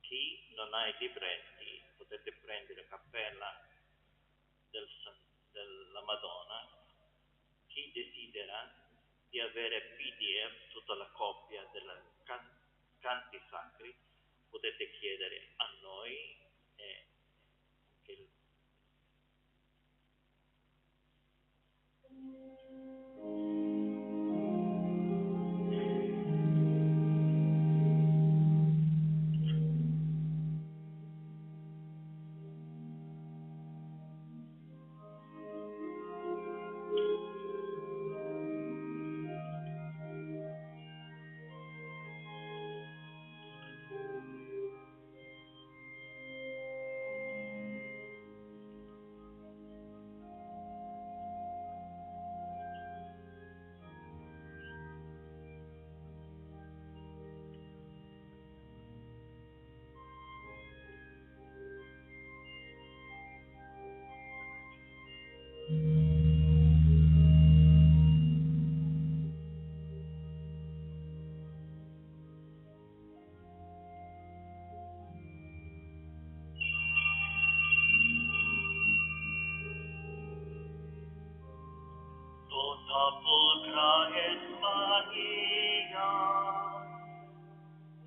Chi non ha i libretti potete prendere cappella della Madonna. Chi desidera di avere PDF tutta la copia della canti sacri potete chiedere a noi e anche Tota Pulcra et Maria,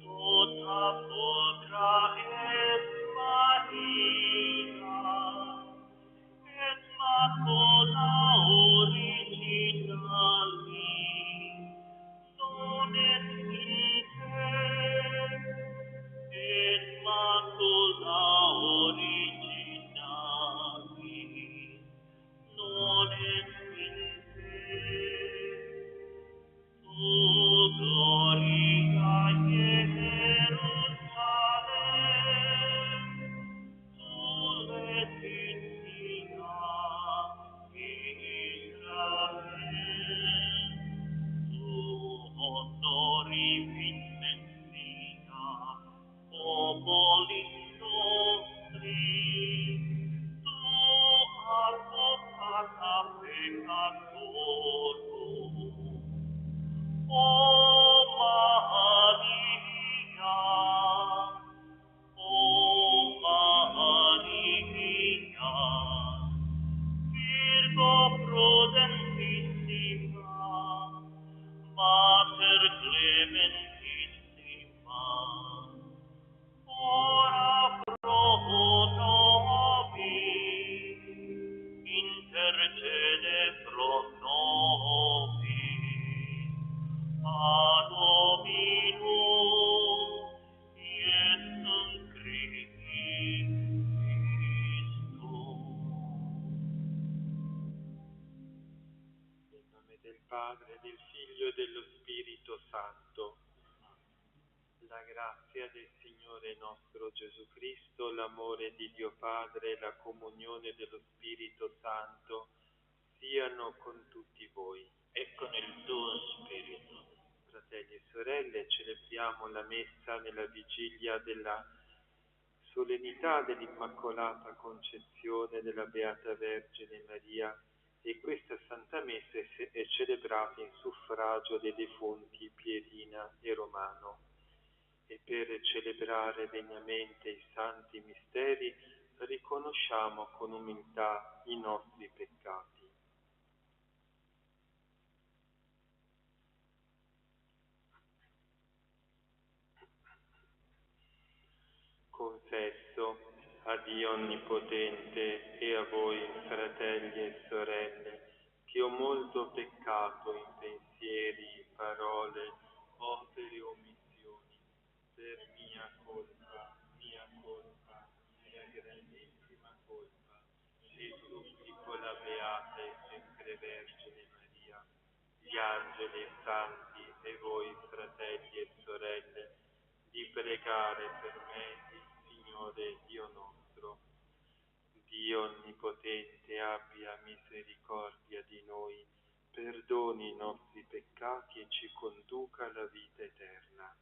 Tota Pulcra et Maria, et Macula originali, non et et Macula originali, non et gloria Jerusalem, Sulvetia Israel, honori vincentia, populis nostri, advocata peccatorum. O Maria, O Maria, Virgo prudentissima, Mater clementissima, ora pro nobis, intercede pro nobis. Ad Dominum Iesum Christum. Nel nome del Padre, del Figlio e dello Spirito Santo. La grazia del Signore nostro Gesù Cristo, l'amore di Dio Padre e la comunione dello Spirito Santo siano con tutti voi. E con il tuo spirito. Fratelli e sorelle, celebriamo la messa nella vigilia della solennità dell'Immacolata Concezione della Beata Vergine Maria, e questa Santa Messa è celebrata in suffragio dei defunti Pierina e Romano. E per celebrare degnamente i santi misteri riconosciamo con umiltà i nostri peccati. Confesso a Dio Onnipotente e a voi, fratelli e sorelle, che ho molto peccato in pensieri, parole, opere e omissioni, per mia colpa, mia grandissima colpa, e supplico la Beata e sempre Vergine Maria, gli angeli e santi e voi, fratelli e sorelle, di pregare per me il Signore Dio nostro. Dio Onnipotente abbia misericordia di noi, perdoni i nostri peccati e ci conduca alla vita eterna.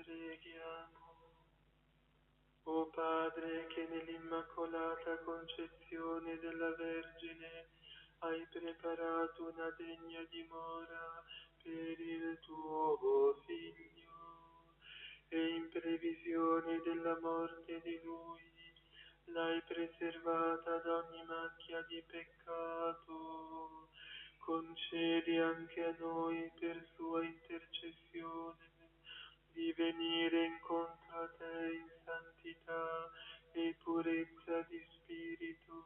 preghiamo. O Padre, che nell'Immacolata Concezione della Vergine hai preparato una degna dimora per il tuo Figlio, e in previsione della morte di Lui l'hai preservata da ogni macchia di peccato, concedi anche a noi per sua intercessione di venire incontro a te in santità e purezza di spirito.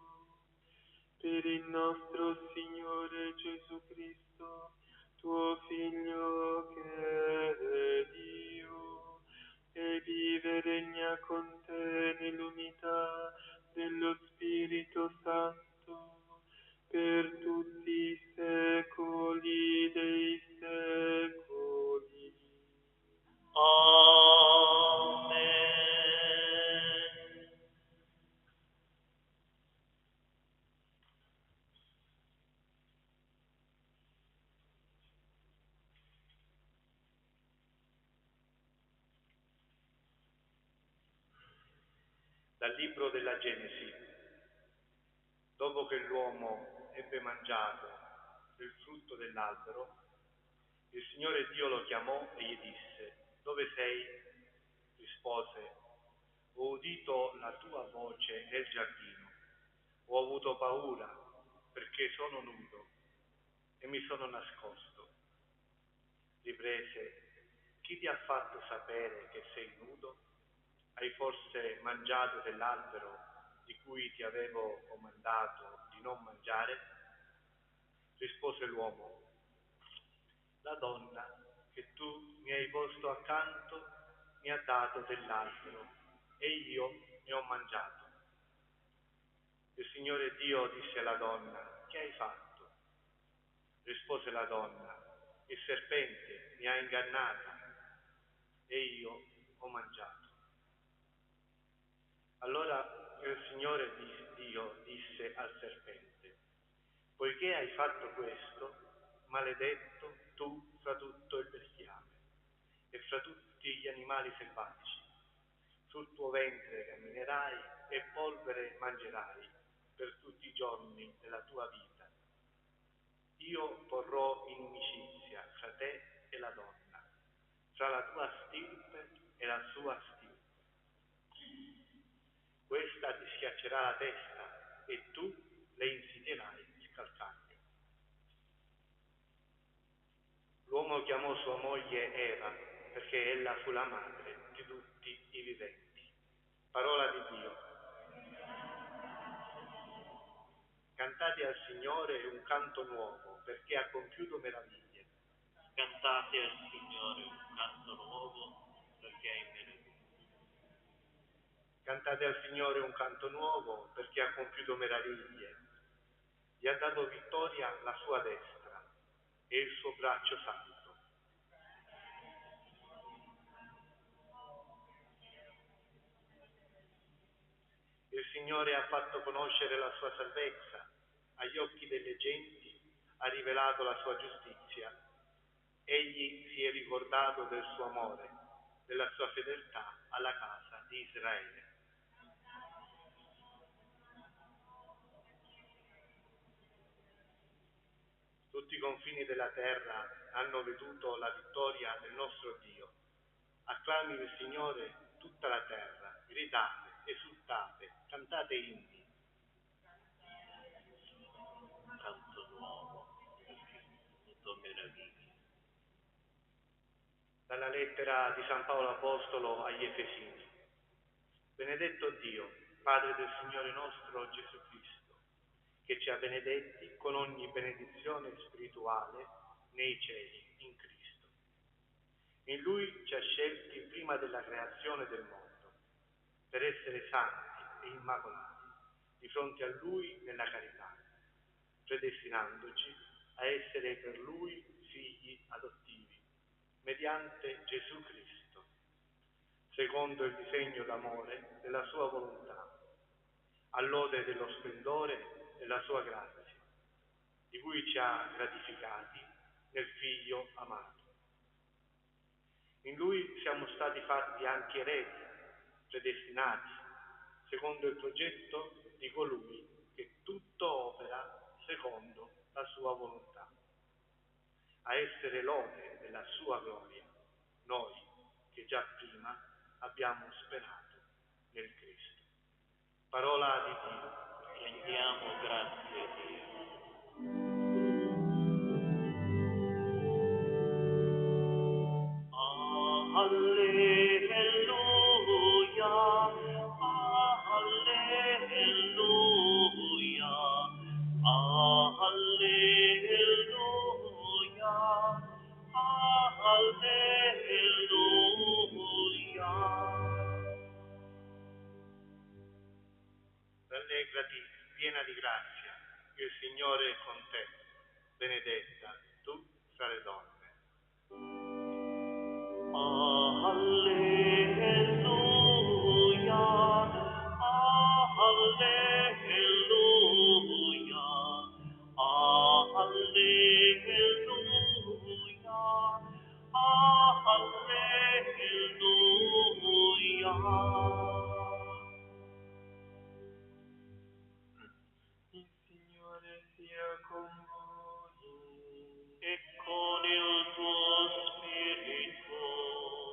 Per il nostro Signore Gesù Cristo, tuo Figlio che è Dio, e vive e regna con te nell'unità dello Spirito Santo, per tutti i secoli dei secoli. Amen. Dal libro della Genesi. Dopo che l'uomo ebbe mangiato del frutto dell'albero, il Signore Dio lo chiamò e gli disse: «Dove sei?» Rispose: «Ho udito la tua voce nel giardino. Ho avuto paura perché sono nudo e mi sono nascosto». Riprese: «Chi ti ha fatto sapere che sei nudo? Hai forse mangiato dell'albero di cui ti avevo comandato di non mangiare?» Rispose l'uomo: «La donna che tu mi hai posto accanto mi ha dato dell'albero e io ne ho mangiato». Il Signore Dio disse alla donna: «Che hai fatto?» Rispose la donna: «Il serpente mi ha ingannata e io ho mangiato». Allora il Signore Dio disse al serpente: «Poiché hai fatto questo, maledetto tu fra tutto il bestiame e fra tutti gli animali selvatici. Sul tuo ventre camminerai e polvere mangerai per tutti i giorni della tua vita. Io porrò inimicizia fra te e la donna, fra la tua stirpe e la sua stirpe. Questa ti schiaccerà la testa e tu le insidierai il calcagno». L'uomo chiamò sua moglie Eva, perché ella fu la madre di tutti i viventi. Parola di Dio. Cantate al Signore un canto nuovo, perché ha compiuto meraviglie. Cantate al Signore un canto nuovo, perché è in meraviglia. Cantate al Signore un canto nuovo, perché ha compiuto meraviglie. Gli ha dato vittoria la sua destra e il suo braccio santo. Il Signore ha fatto conoscere la sua salvezza agli occhi delle genti, ha rivelato la sua giustizia. Egli si è ricordato del suo amore, della sua fedeltà alla casa di Israele. Tutti i confini della terra hanno veduto la vittoria del nostro Dio. Acclami il Signore tutta la terra, gridate, esultate, cantate inni. Un canto nuovo, perché è venuto meraviglia. Dalla lettera di San Paolo Apostolo agli Efesini. Benedetto Dio, Padre del Signore nostro Gesù Cristo, che ci ha benedetti con ogni benedizione spirituale nei cieli, in Cristo. In Lui ci ha scelti prima della creazione del mondo, per essere santi e immacolati di fronte a Lui nella carità, predestinandoci a essere per Lui figli adottivi, mediante Gesù Cristo, secondo il disegno d'amore della sua volontà, all'ode dello splendore della sua grazia, di cui ci ha gratificati nel Figlio amato. In Lui siamo stati fatti anche eredi, predestinati, secondo il progetto di colui che tutto opera secondo la sua volontà, a essere lode della sua gloria, noi che già prima abbiamo sperato nel Cristo. Parola di Dio. Rendiamo grazie a Dio. Alleluia, alleluia, alleluia, alleluia. Rallegrati, piena di grazia, il Signore è con te, benedetta tu fra le donne. Alleluia, alleluia, alleluia, alleluia. Il Signore sia con voi. E con il tuo spirito.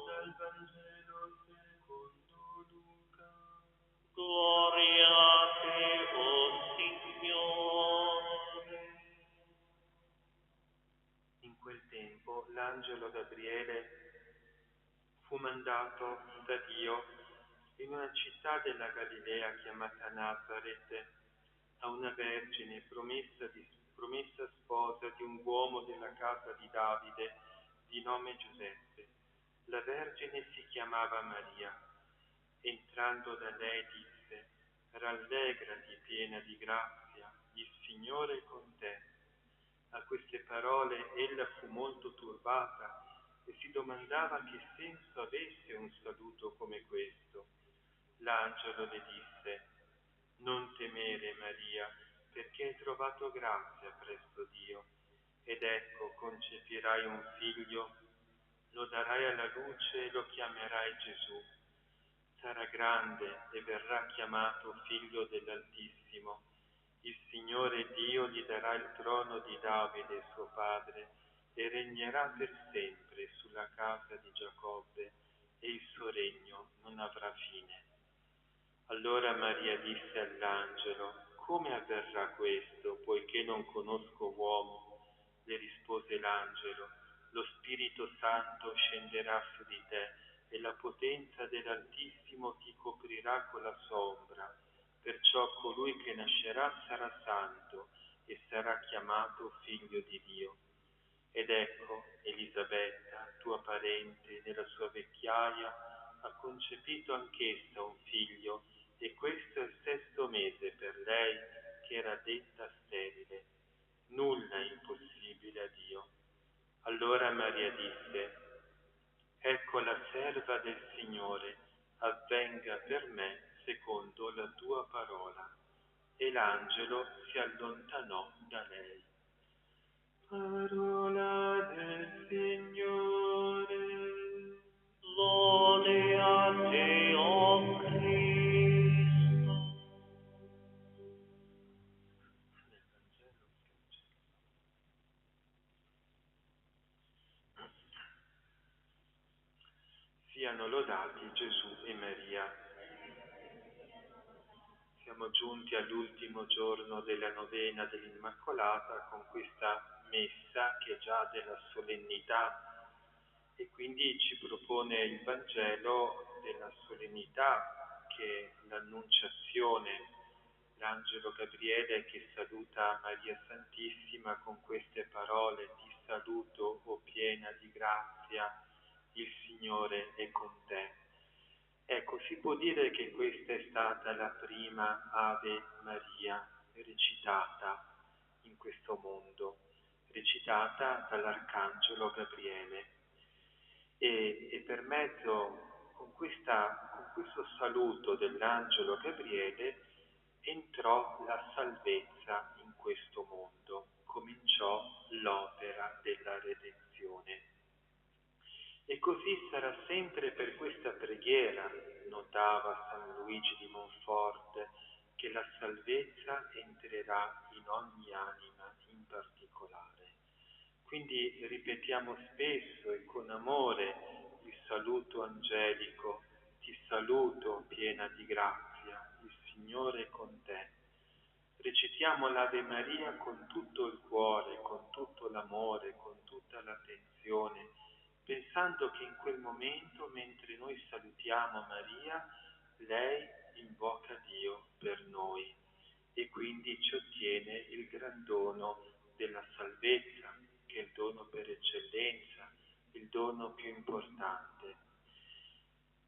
Dal Vangelo secondo Luca. Gloria a te, o Signore. In quel tempo l'angelo Gabriele fu mandato da Dio in una città della Galilea chiamata Nazaret a una vergine promessa sposa di un uomo della casa di Davide di nome Giuseppe. La vergine si chiamava Maria. Entrando da lei disse: Rallegrati piena di grazia, il Signore è con te. A queste parole ella fu molto turbata e si domandava che senso avesse un saluto come questo. L'angelo le disse: Non temere, Maria, perché hai trovato grazia presso Dio. Ed ecco, concepirai un figlio, lo darai alla luce e lo chiamerai Gesù. Sarà grande e verrà chiamato figlio dell'Altissimo. Il Signore Dio gli darà il trono di Davide, suo padre, e regnerà per sempre sulla casa di Giacobbe, e il suo regno non avrà fine. Allora Maria disse all'angelo: Come avverrà questo, poiché non conosco uomo? Le rispose l'angelo: Lo Spirito Santo scenderà su di te e la potenza dell'Altissimo ti coprirà con la sua ombra. Perciò colui che nascerà sarà santo e sarà chiamato figlio di Dio. Ed ecco, Elisabetta, tua parente, nella sua vecchiaia, ha concepito anch'essa un figlio, e questo è il 6° mese per lei, che era detta sterile. Nulla è impossibile a Dio. Allora Maria disse: Ecco la serva del Signore, avvenga per me secondo la tua parola. E l'angelo si allontanò da lei. Parola del Signore. Lode a te, o Cristo. Siano lodati Gesù e Maria. Siamo giunti all'ultimo giorno della novena dell'Immacolata con questa messa che è già della solennità e quindi ci propone il Vangelo della solennità, che è l'Annunciazione, l'angelo Gabriele che saluta Maria Santissima con queste parole: Ti saluto, o piena di grazia, il Signore è con te. Ecco, si può dire che questa è stata la prima Ave Maria recitata in questo mondo, recitata dall'Arcangelo Gabriele. E per mezzo, con questo saluto dell'Angelo Gabriele, entrò la salvezza in questo mondo, cominciò l'opera della redenzione. E così sarà sempre per questa preghiera, notava San Luigi di Monforte, che la salvezza entrerà in ogni anima in particolare. Quindi ripetiamo spesso e con amore il saluto angelico: ti saluto piena di grazia, il Signore è con te. Recitiamo l'Ave Maria con tutto il cuore, con tutto l'amore, con tutta l'attenzione, pensando che in quel momento, mentre noi salutiamo Maria, lei invoca Dio per noi e quindi ci ottiene il gran dono della salvezza, che è il dono per eccellenza, il dono più importante.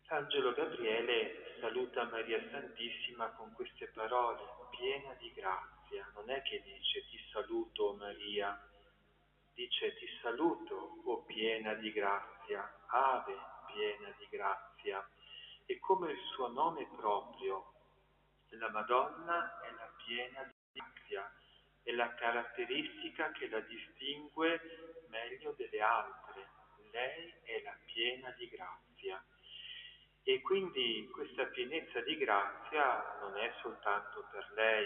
L'angelo Gabriele saluta Maria Santissima con queste parole: piena di grazia. Non è che dice ti saluto Maria, dice ti saluto, o piena di grazia, Ave piena di grazia. E come il suo nome proprio, la Madonna è la piena di grazia, è la caratteristica che la distingue meglio delle altre. Lei è la piena di grazia. E quindi questa pienezza di grazia non è soltanto per lei,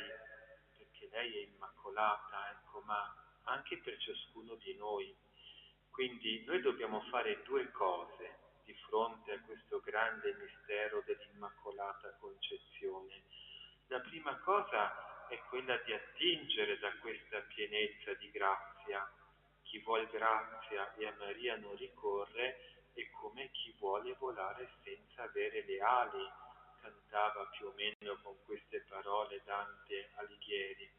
perché lei è immacolata, ecco, ma anche per ciascuno di noi. Quindi noi dobbiamo fare due cose di fronte a questo grande mistero dell'Immacolata Concezione. La prima cosa è quella di attingere da questa pienezza di grazia. Chi vuol grazia e a Maria non ricorre è come chi vuole volare senza avere le ali, cantava più o meno con queste parole Dante Alighieri.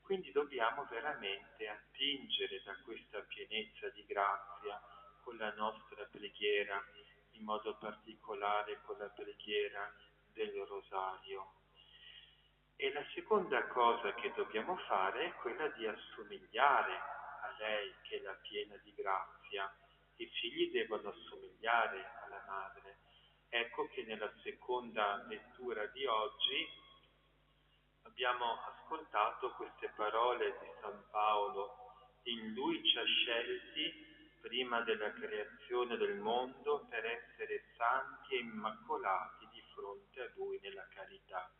Quindi dobbiamo veramente attingere da questa pienezza di grazia con la nostra preghiera, in modo particolare con la preghiera del Rosario. E la seconda cosa che dobbiamo fare è quella di assomigliare a lei, che è la piena di grazia. I figli devono assomigliare alla madre. Ecco che nella seconda lettura di oggi abbiamo ascoltato queste parole di San Paolo: in lui ci ha scelti prima della creazione del mondo per essere santi e immacolati di fronte a lui nella carità.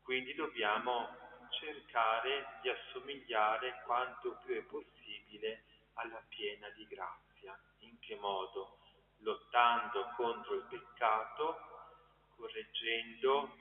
Quindi dobbiamo cercare di assomigliare quanto più è possibile alla piena di grazia. In che modo? Lottando contro il peccato, correggendo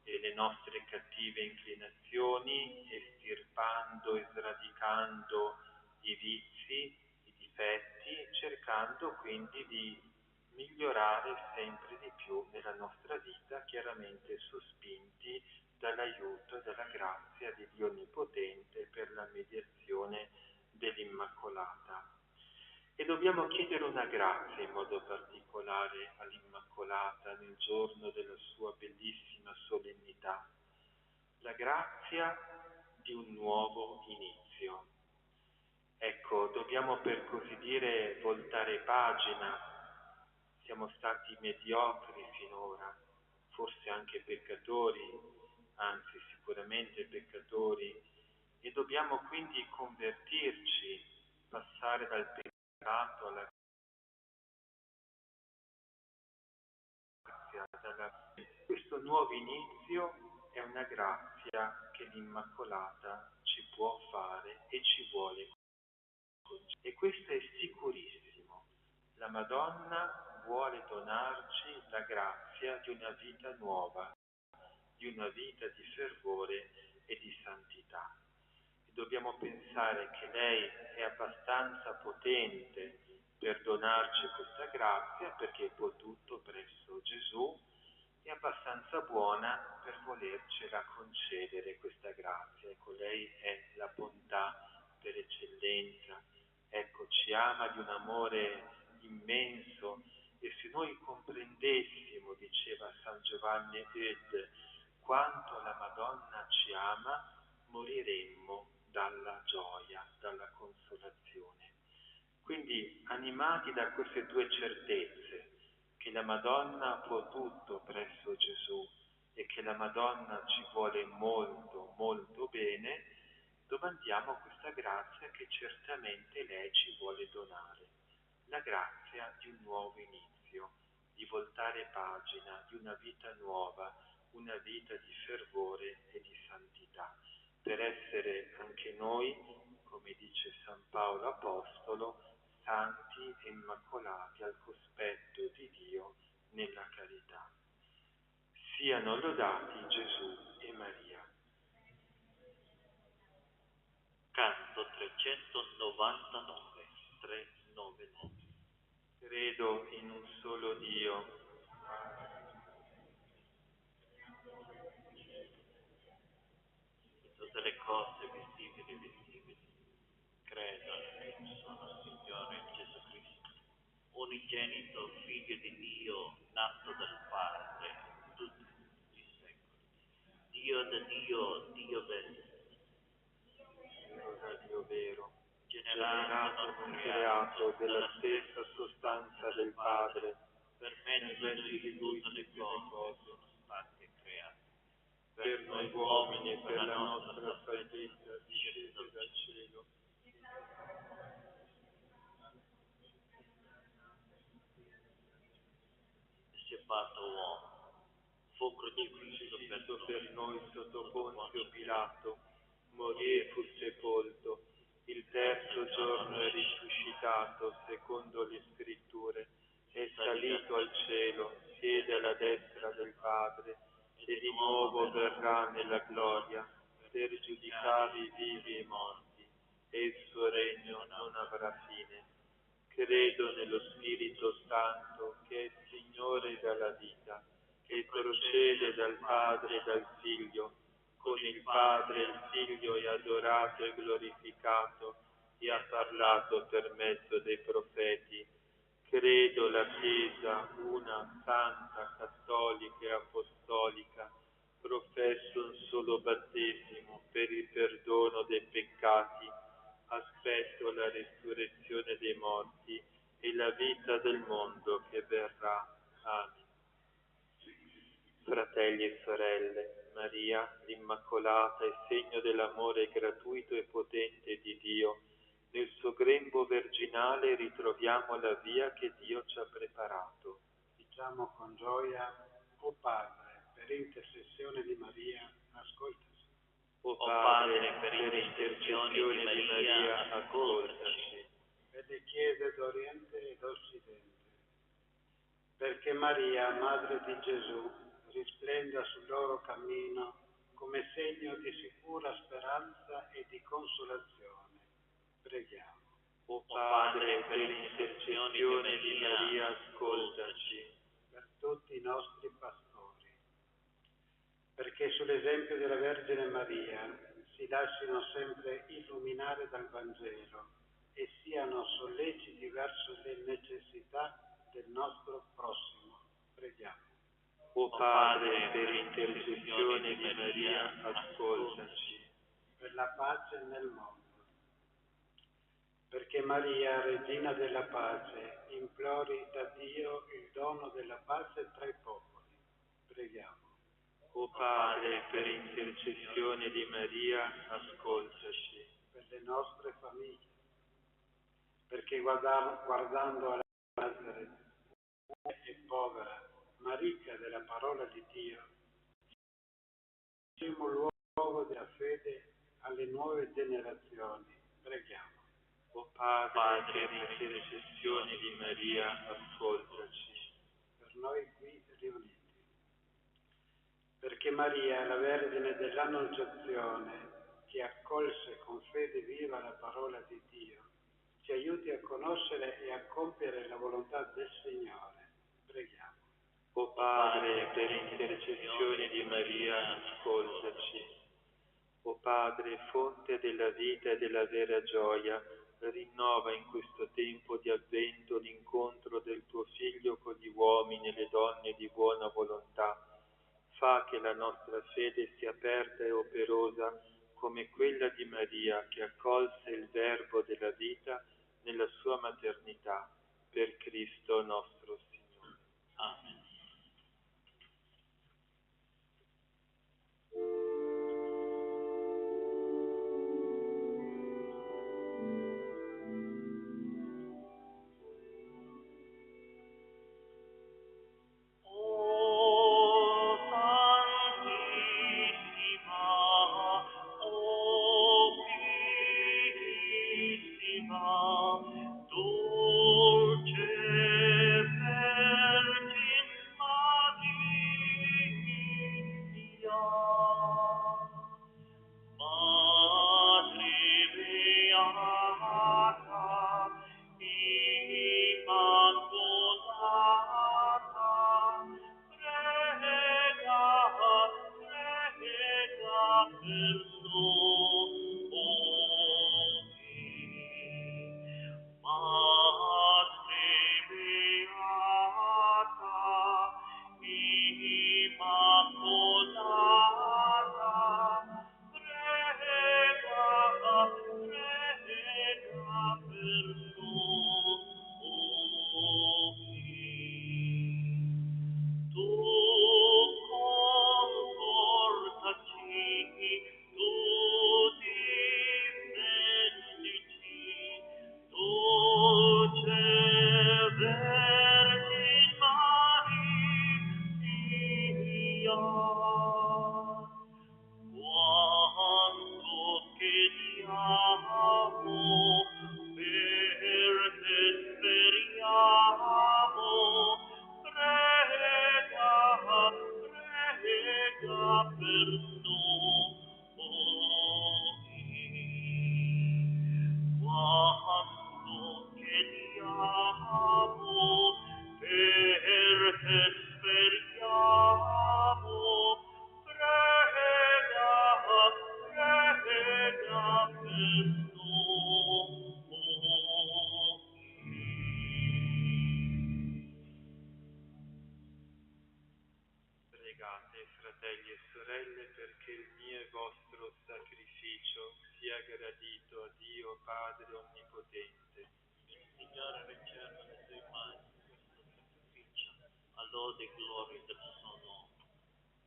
le nostre cattive inclinazioni, estirpando e sradicando i vizi, i difetti, cercando quindi di migliorare sempre di più nella nostra vita, chiaramente sospinti dall'aiuto e dalla grazia di Dio Onnipotente per la mediazione dell'Immacolata. E dobbiamo chiedere una grazia in modo particolare all'Immacolata nel giorno della sua bellissima solennità: la grazia di un nuovo inizio. Ecco, dobbiamo per così dire voltare pagina. Siamo stati mediocri finora, forse anche peccatori, anzi sicuramente peccatori, e dobbiamo quindi convertirci, passare dal peccato alla grazia. Questo nuovo inizio è una grazia che l'Immacolata ci può fare e ci vuole concedere. E questo è sicurissimo. La Madonna vuole donarci la grazia di una vita nuova, di una vita di fervore e di santità. E dobbiamo pensare che lei è abbastanza potente per donarci questa grazia, perché può tutto presso Gesù, è abbastanza buona per volercela concedere questa grazia. Ecco, lei è la bontà per eccellenza. Ecco, ci ama di un amore immenso, e se noi comprendessimo, diceva San Giovanni Eudes, quanto la Madonna ci ama, moriremmo dalla gioia, dalla consolazione. Quindi, animati da queste due certezze, che la Madonna può tutto presso Gesù e che la Madonna ci vuole molto, molto bene, domandiamo questa grazia che certamente lei ci vuole donare. la grazia di un nuovo inizio, di voltare pagina, di una vita nuova, una vita di fervore e di santità, per essere anche noi, come dice San Paolo Apostolo, santi e immacolati al cospetto di Dio nella carità. Siano lodati Gesù e Maria. Canto 399, 399. Credo in un solo Dio, di tutte le cose visibili e invisibili. Credo nel solo Signore Gesù Cristo, unigenito Figlio di Dio, nato dal Padre, tutti i secoli. Dio da Dio, Dio vero, Dio da Dio vero, generato, non creato, della stessa sostanza del Padre, per mezzo di lui tutte le cose sono state create. per noi uomini e per la nostra salvezza discese dal cielo. Si è fatto uomo, fu crocifisso Per noi sotto Ponzio Pilato, morì e fu sepolto. Il terzo giorno è risuscitato secondo le scritture, è salito al cielo, siede alla destra del Padre e di nuovo verrà nella gloria per giudicare i vivi e i morti, e il suo regno non avrà fine. Credo nello Spirito Santo, che è Signore della vita, che procede dal Padre e dal Figlio. Con il Padre e il Figlio è adorato e glorificato e ha parlato per mezzo dei profeti. Credo la Chiesa, una, santa, cattolica e apostolica, professo un solo battesimo per il perdono dei peccati, aspetto la risurrezione dei morti e la vita del mondo che verrà. Amen. Fratelli e sorelle, Maria, l'Immacolata, è segno dell'amore gratuito e potente di Dio. Nel suo grembo virginale ritroviamo la via che Dio ci ha preparato. Diciamo con gioia: o Padre, per intercessione di Maria, ascoltaci. O Padre, per intercessione di Maria, ascoltaci. Per le chiese d'Oriente e d'Occidente, perché Maria, Madre di Gesù, risplenda sul loro cammino come segno di sicura speranza e di consolazione. Preghiamo. O Padre, per intercessione di Maria, ascoltaci. Per tutti i nostri pastori, perché sull'esempio della Vergine Maria si lasciano sempre illuminare dal Vangelo e siano solleciti verso le necessità del nostro prossimo. Preghiamo. O Padre, per intercessione di Maria, ascoltaci. Per la pace nel mondo, perché Maria, Regina della Pace, implori da Dio il dono della pace tra i popoli. Preghiamo. O Padre, per intercessione di Maria, ascoltaci. Per le nostre famiglie, perché guardando alla Nazareth, e povera, ma ricca della parola di Dio, primo luogo della fede alle nuove generazioni. Preghiamo. O Padre, per intercessione di Maria, ascoltaci. Per noi qui riuniti, perché Maria, la Vergine dell'Annunciazione, che accolse con fede viva la parola di Dio, ci aiuti a conoscere e a compiere la volontà del Signore. Preghiamo. O Padre, per intercessione di Maria, ascoltaci. O Padre, fonte della vita e della vera gioia, rinnova in questo tempo di avvento l'incontro del tuo Figlio con gli uomini e le donne di buona volontà. Fa che la nostra fede sia aperta e operosa come quella di Maria, che accolse il Verbo della vita nella sua maternità, per Cristo nostro Signore. Amen. quanto chiediamo, per te speriamo, prega per noi. Quanto chiediamo, per te speriamo, prega per noi. Pregate, fratelli e sorelle, perché il mio e vostro sacrificio sia gradito a Dio Padre Onnipotente. Il Signore riceva le tue mani questo sacrificio, a lode e gloria del suo nome,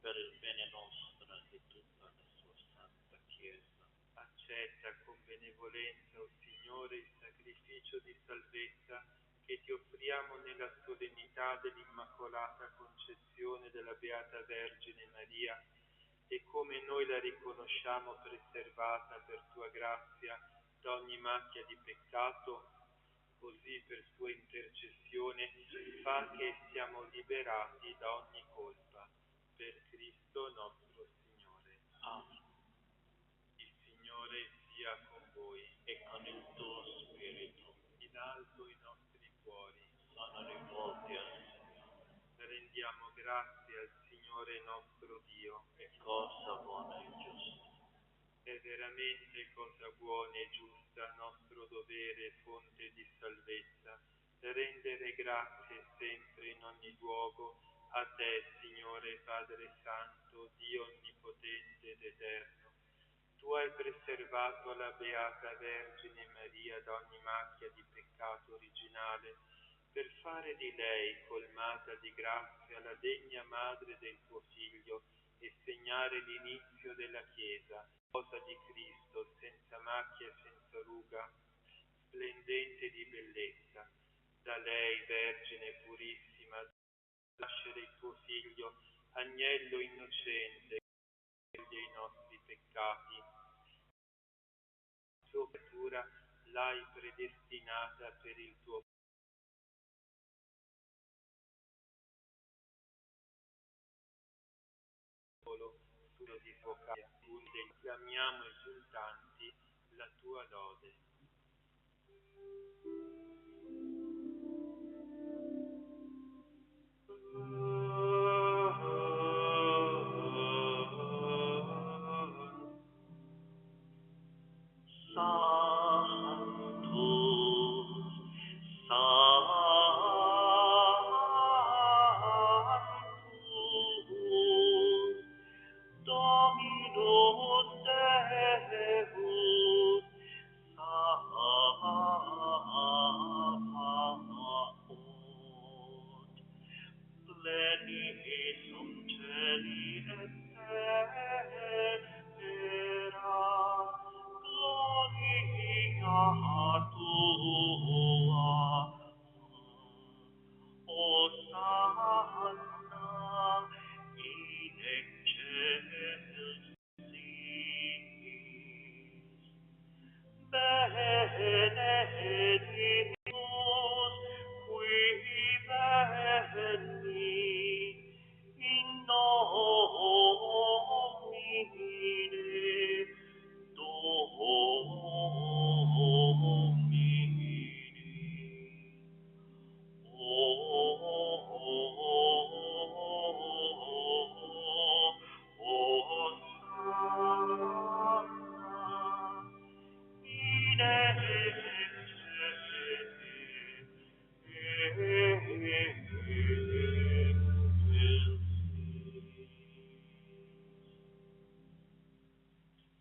per il bene nostro e di tutta la sua santa Chiesa. Accetta con benevolenza, o Signore, il sacrificio di salvezza che ti offriamo nella solennità dell'Immacolata Concezione della Beata Vergine Maria, e come noi la riconosciamo preservata per tua grazia da ogni macchia di peccato, così per sua intercessione fa che siamo liberati da ogni colpa. Per Cristo nostro Signore. Amen. Il Signore sia con voi. E con il tuo spirito In alto i nostri cuori. sono rivolti al Signore. Rendiamo grazie al Signore nostro Dio. È cosa buona e giusta. È veramente cosa buona e giusta, nostro dovere e fonte di salvezza, rendere grazie sempre in ogni luogo a te, Signore Padre Santo, Dio Onnipotente ed Eterno. Tu hai preservato la Beata Vergine Maria da ogni macchia di peccato originale, per fare di lei, colmata di grazia, la degna madre del tuo Figlio e segnare l'inizio della Chiesa, sposa di Cristo, senza macchia e senza ruga, splendente di bellezza. Da lei, Vergine purissima, nascere il tuo Figlio, agnello innocente, dei nostri peccati. Sua creatura l'hai predestinata per il tuo popolo, sulla di vocale, clamiamo esultanti la tua lode.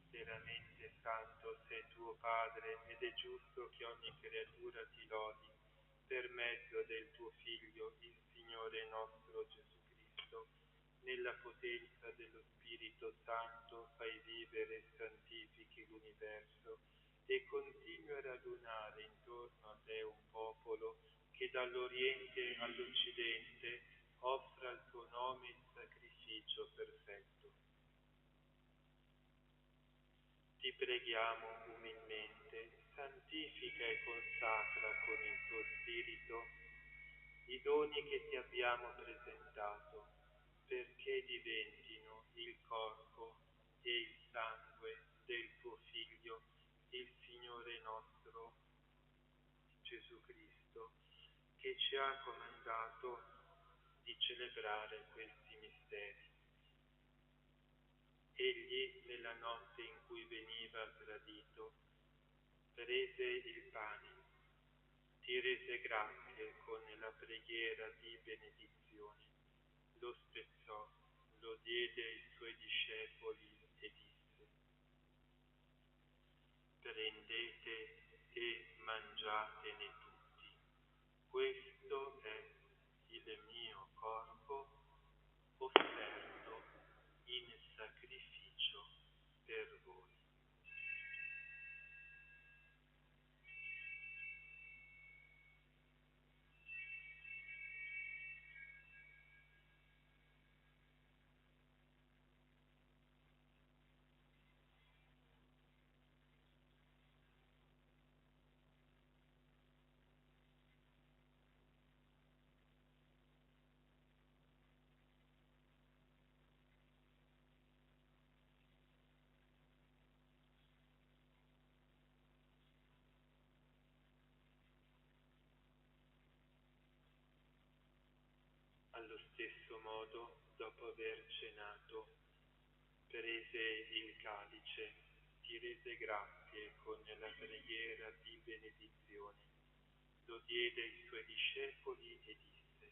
Veramente santo sei tuo Padre, ed è giusto che ogni creatura ti lodi per mezzo del tuo Figlio, il Signore nostro Gesù Cristo. Nella potenza dello Spirito Santo fai vivere e santifichi l'universo e continui a radunare intorno a te un popolo che dall'Oriente all'Occidente offra al tuo nome il sacrificio sacrificio perfetto. Ti preghiamo umilmente, santifica e consacra con il tuo Spirito i doni che ti abbiamo presentato, perché diventino il corpo e il sangue del tuo Figlio, il Signore nostro Gesù Cristo, che ci ha comandato di celebrare questi misteri. Egli, nella notte in cui veniva tradito, prese il pane, ti rese grazie con la preghiera di benedizione, lo spezzò, lo diede ai suoi discepoli e disse: prendete e mangiatene tutti, questo è il mio corpo offerto in sacrificio per voi. Allo stesso modo, dopo aver cenato, prese il calice, ti rese grazie con la preghiera di benedizione, lo diede ai suoi discepoli e disse: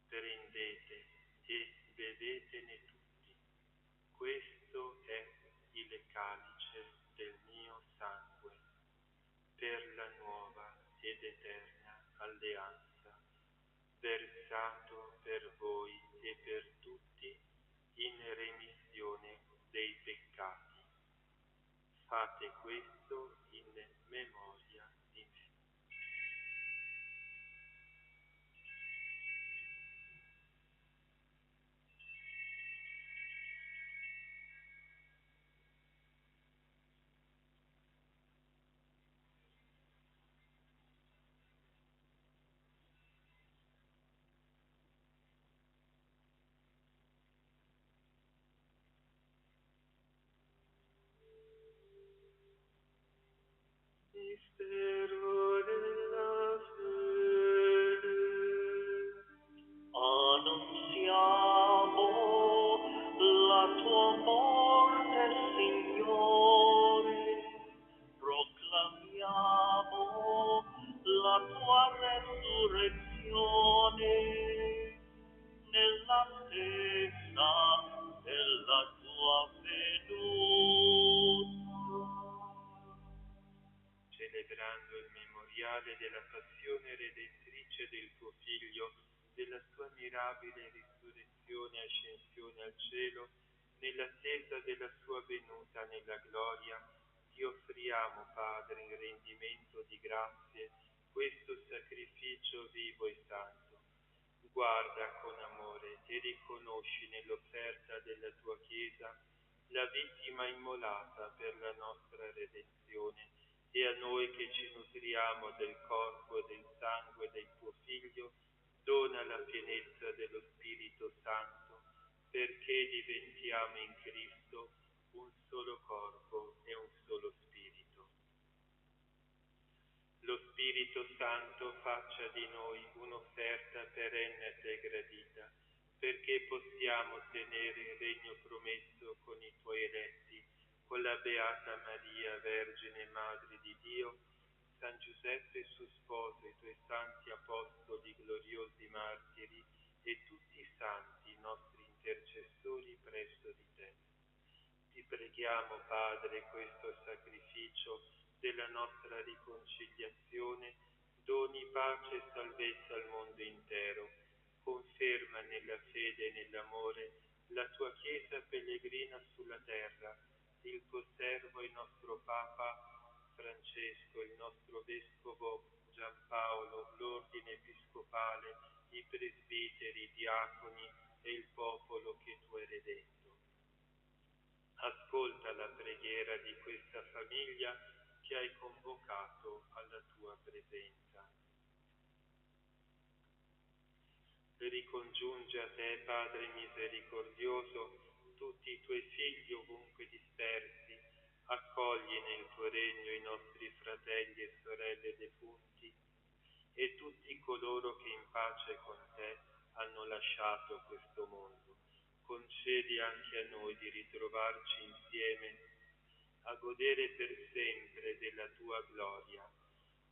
prendete e bevetene tutti, questo è il calice del mio sangue, per la nuova ed eterna alleanza, versato per voi e per tutti in remissione dei peccati. Fate questo in memoria di me. Mistero della fede. Annunziamo la tua morte, Signore, proclamiamo la tua resurrezione nell'attesa della tua venuta. Celebrando il memoriale della passione redentrice del tuo Figlio, della sua mirabile risurrezione e ascensione al cielo, nell'attesa della sua venuta nella gloria, ti offriamo, Padre, in rendimento di grazie, questo sacrificio vivo e santo. Guarda con amore e riconosci nell'offerta della tua Chiesa la vittima immolata per la nostra redenzione, e a noi che ci nutriamo del corpo e del sangue del tuo Figlio, dona la pienezza dello Spirito Santo, perché diventiamo in Cristo un solo corpo e un solo Spirito. Lo Spirito Santo faccia di noi un'offerta perenne a te gradita, perché possiamo tenere il regno promesso con i tuoi eletti, con la Beata Maria, Vergine Madre di Dio, San Giuseppe suo sposo, i tuoi santi apostoli, gloriosi martiri e tutti i santi, nostri intercessori presso di te. Ti preghiamo, Padre, questo sacrificio della nostra riconciliazione doni pace e salvezza al mondo intero. Conferma nella fede e nell'amore la tua Chiesa pellegrina sulla terra, il tuo servo e il nostro Papa Francesco, il nostro Vescovo Giampaolo, l'ordine episcopale, i presbiteri, i diaconi e il popolo che preghiera di questa famiglia che hai convocato alla tua presenza. Ricongiunge a te, Padre misericordioso, tutti i tuoi figli ovunque dispersi, accogli nel tuo regno i nostri fratelli e sorelle defunti e tutti coloro che in pace con te hanno lasciato questo mondo. Concedi anche a noi di ritrovarci insieme a godere per sempre della tua gloria.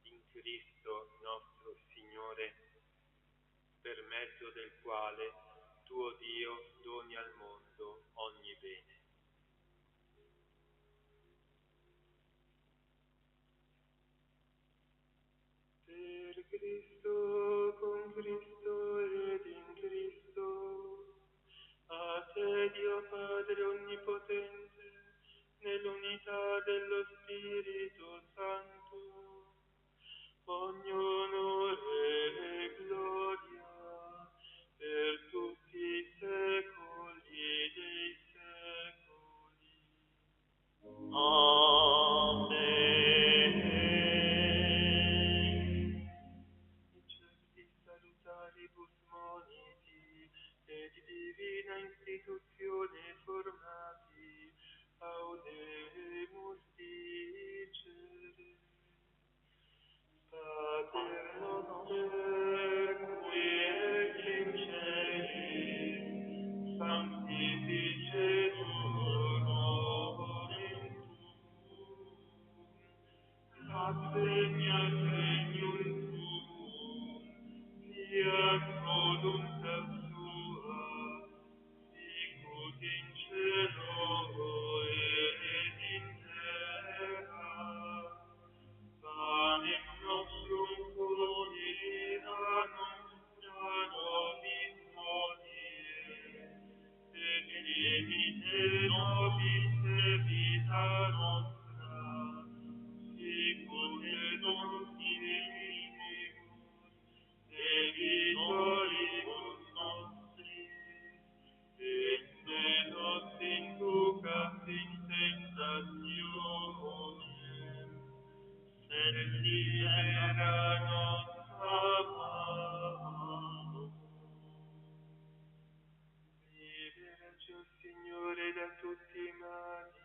In Cristo nostro Signore, per mezzo del quale tuo Dio doni al mondo ogni bene. Per Cristo, con Cristo ed in Cristo, a te Dio Padre Onnipotente, nell'unità dello Spirito Santo, ogni onore e gloria per tutti i secoli dei secoli. Amen. Certi salutaribus moniti e di divina istituzione formati, audemus dicere. Pater noster, qui et in celis, sanctificetur nomen tuum, adveniat regnum tuum, fiat voluntas tua, sicut in cielo et in terra. Panem nostrum quotidianum da nobis hodie, et dimitte nobis debita nostra, sicut et nos dimittimus debitoribus nostris, et ne nos inducas in tentationem, sed libera-nos a male. Liberaci, o Signore, da tutti i mali,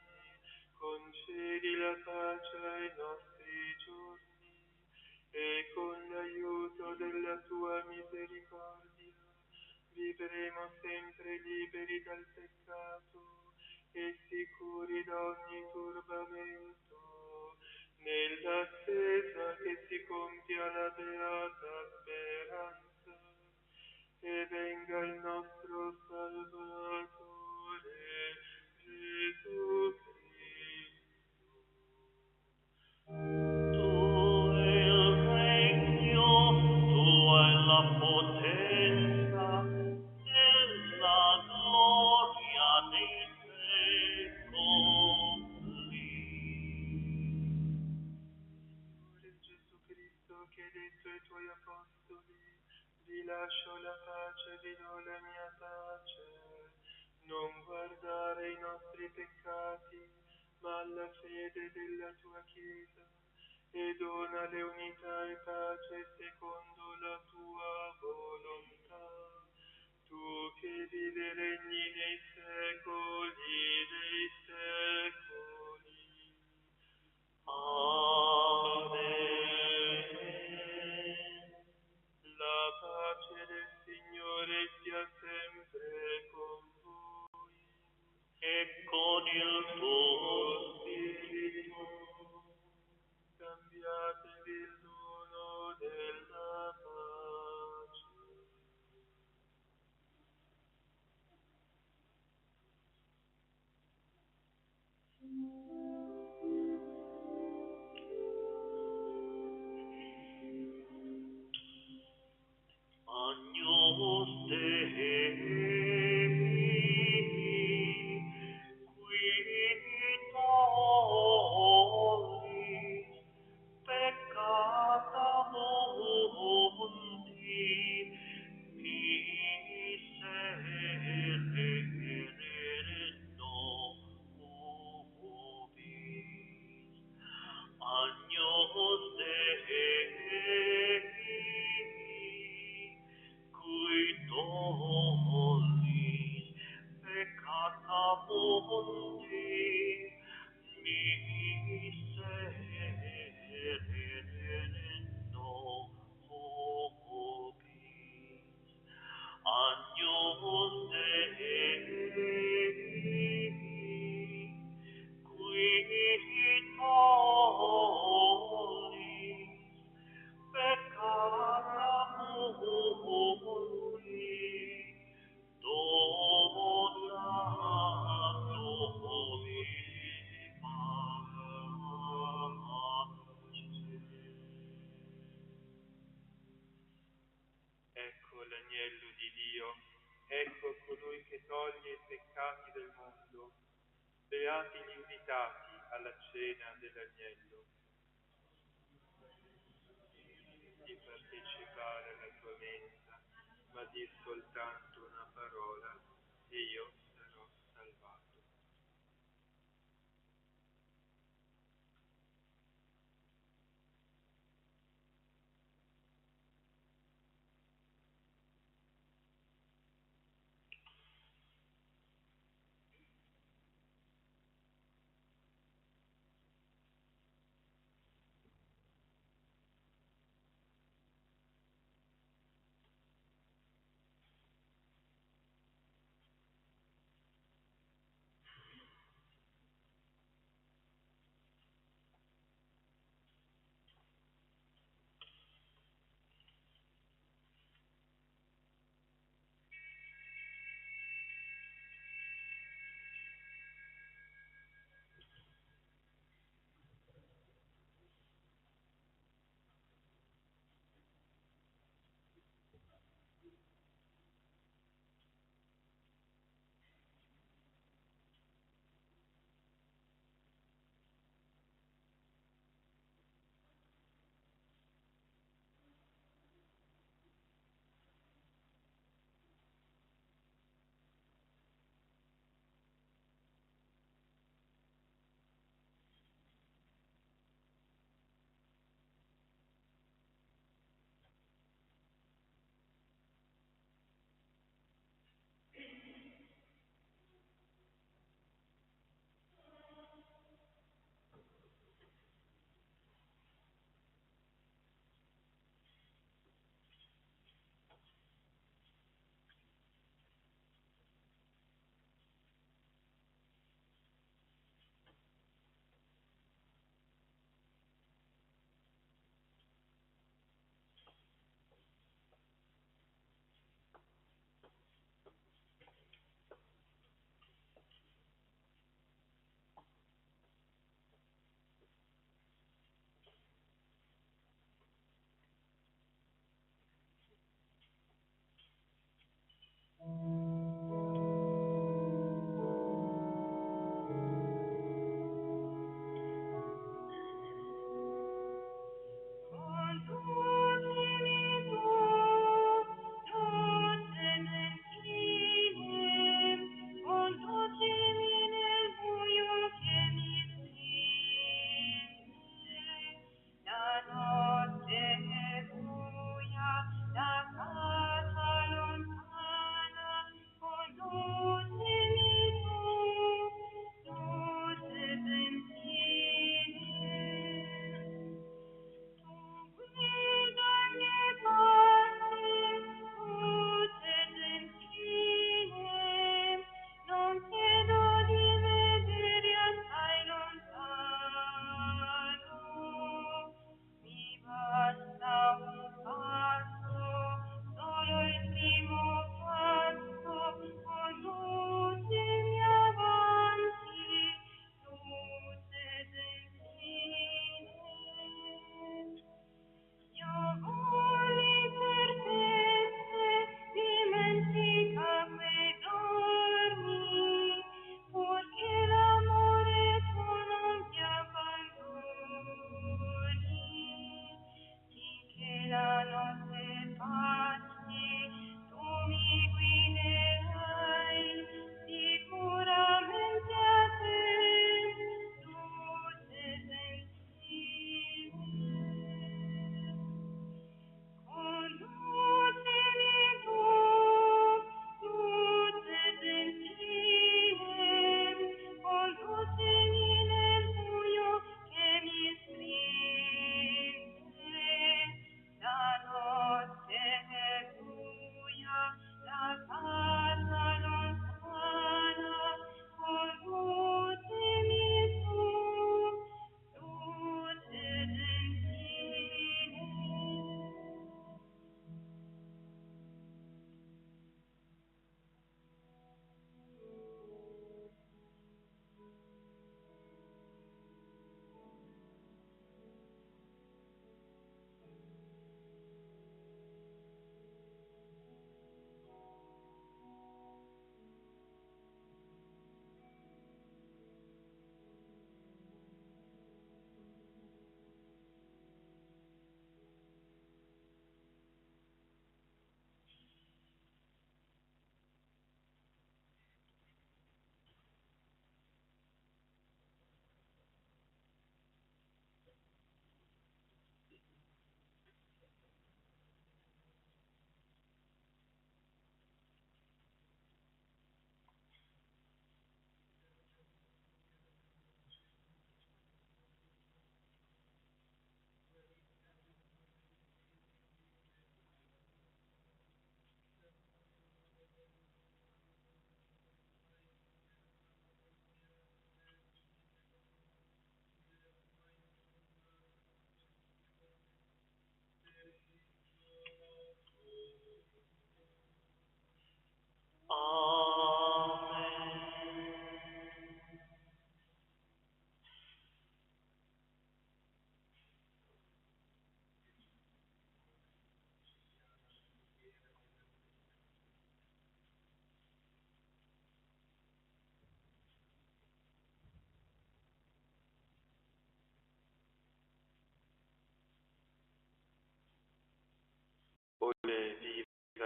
concedi la pace ai nostri giorni, e con l'aiuto della tua misericordia vivremo sempre liberi dal peccato e sicuri da ogni turbamento, nell'attesa che si compia la beata speranza e venga il nostro Salvatore Gesù Cristo. Tuo è il regno, tua è la potenza e la gloria dei secoli. Signore Gesù Cristo, che hai detto ai tuoi apostoli, vi lascio la pace, vi do la mia pace, non guardare i nostri peccati, ma alla fede della tua Chiesa, e donale unità e pace secondo la tua volontà. Tu che vivi e regni nei secoli dei secoli. Amen. La pace del Signore sia sempre con voi. E con il tuo Spirito, cambiatevi il dono della pace. Agnus Dei, qui Agnus Dei, qui tollis peccata mundi, dona nobis pace. Ecco l'agnello di Dio, ecco colui che toglie i peccati del mondo. Beati gli invitati alla cena dell'agnello. Di partecipare alla tua mensa, ma dir soltanto una parola e io sarò salvato.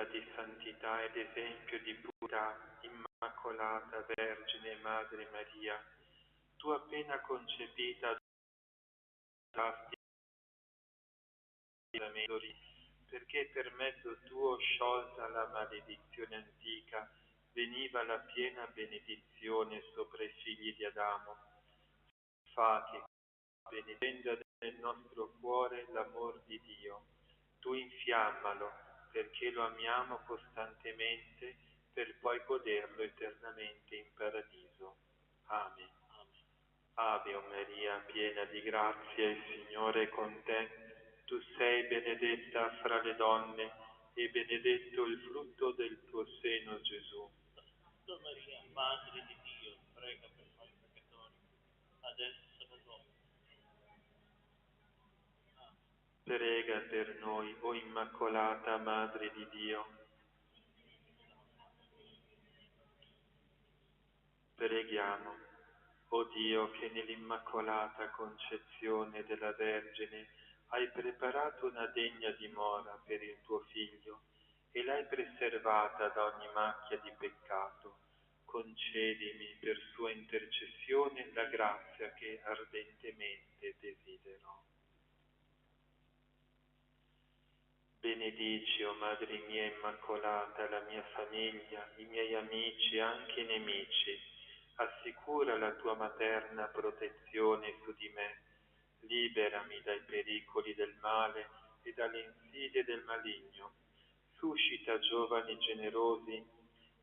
figura di santità ed esempio di purità, Immacolata Vergine Madre Maria, tu appena concepita perché per mezzo tuo, sciolta la maledizione antica, veniva la piena benedizione sopra i figli di Adamo. Fa che benedenda nel nostro cuore l'amor di Dio. Tu infiammalo, perché lo amiamo costantemente, per poi goderlo eternamente in paradiso. Amen. Ave Maria, piena di grazia, il Signore è con te. Tu sei benedetta fra le donne e benedetto il frutto del tuo seno, Gesù. Santa Maria, Madre di Dio, prega per noi peccatori, adesso e nell'ora. Prega per noi, o Immacolata Madre di Dio. Preghiamo. O Dio, che nell'Immacolata Concezione della Vergine hai preparato una degna dimora per il tuo Figlio e l'hai preservata da ogni macchia di peccato, concedimi per sua intercessione la grazia che ardentemente desidero. Benedici, o Madre mia Immacolata, la mia famiglia, i miei amici e anche i nemici. Assicura la tua materna protezione su di me, liberami dai pericoli del male e dalle insidie del maligno. Suscita giovani generosi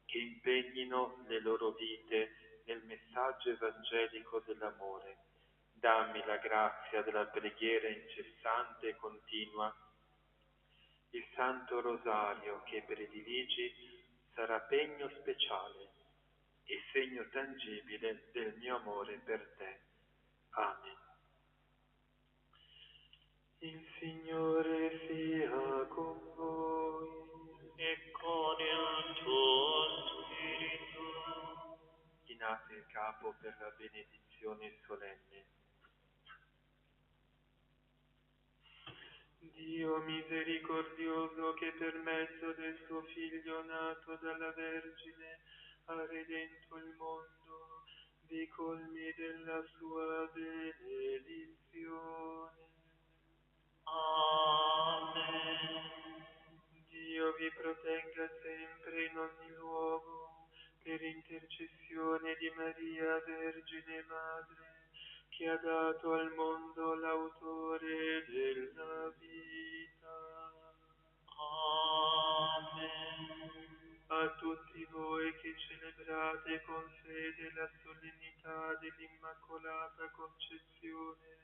che impegnino le loro vite nel messaggio evangelico dell'amore. Dammi la grazia della preghiera incessante e continua. Il Santo Rosario che prediligi sarà pegno speciale e segno tangibile del mio amore per te. Amen. Il Signore sia con voi. E con il tuo spirito. Chinate il capo per la benedizione solenne. Dio misericordioso, che per mezzo del suo Figlio nato dalla Vergine ha redento il mondo, vi colmi della sua benedizione. Amen. Dio vi protegga sempre in ogni luogo, per intercessione di Maria, Vergine Madre, che ha dato al mondo l'autore della vita. Amen. A tutti voi che celebrate con fede la solennità dell'Immacolata Concezione,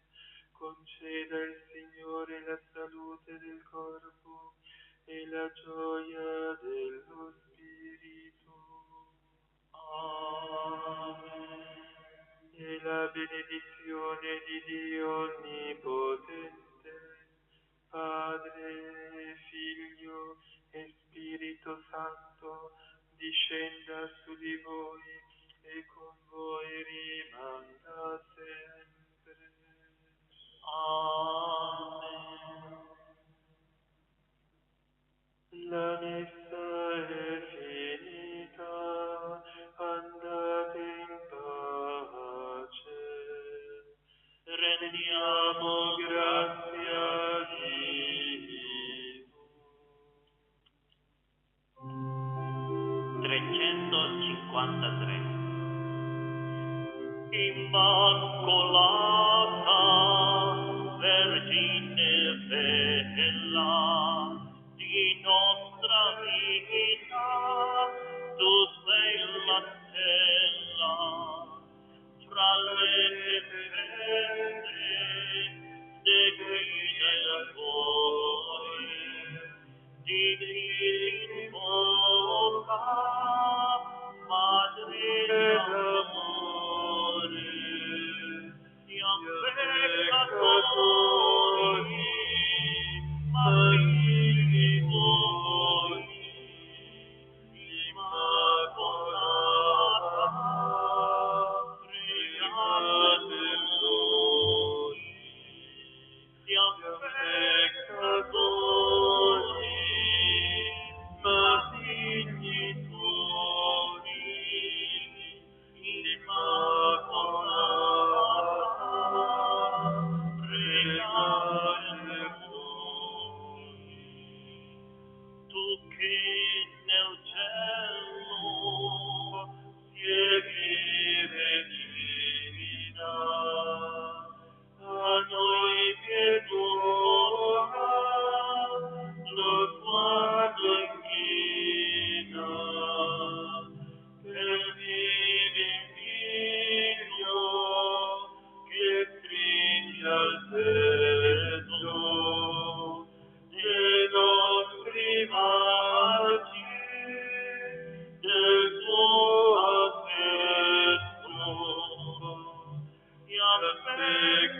conceda il Signore la salute del corpo e la gioia dello Spirito. Amen. E la benedizione di Dio Onnipotente, Padre, Figlio e Spirito Santo, discenda su di voi e con voi rimanga sempre. Amen. La messa è finita, andate in pace. Rendiamo grazie a Dio. 353. Immacolata Vergine bella, di nostra vita, tu sei la stella, fra le tempeste, declina il cuore, di chi invoca, Madre d'amore, siamo peccatori, ma peccatori,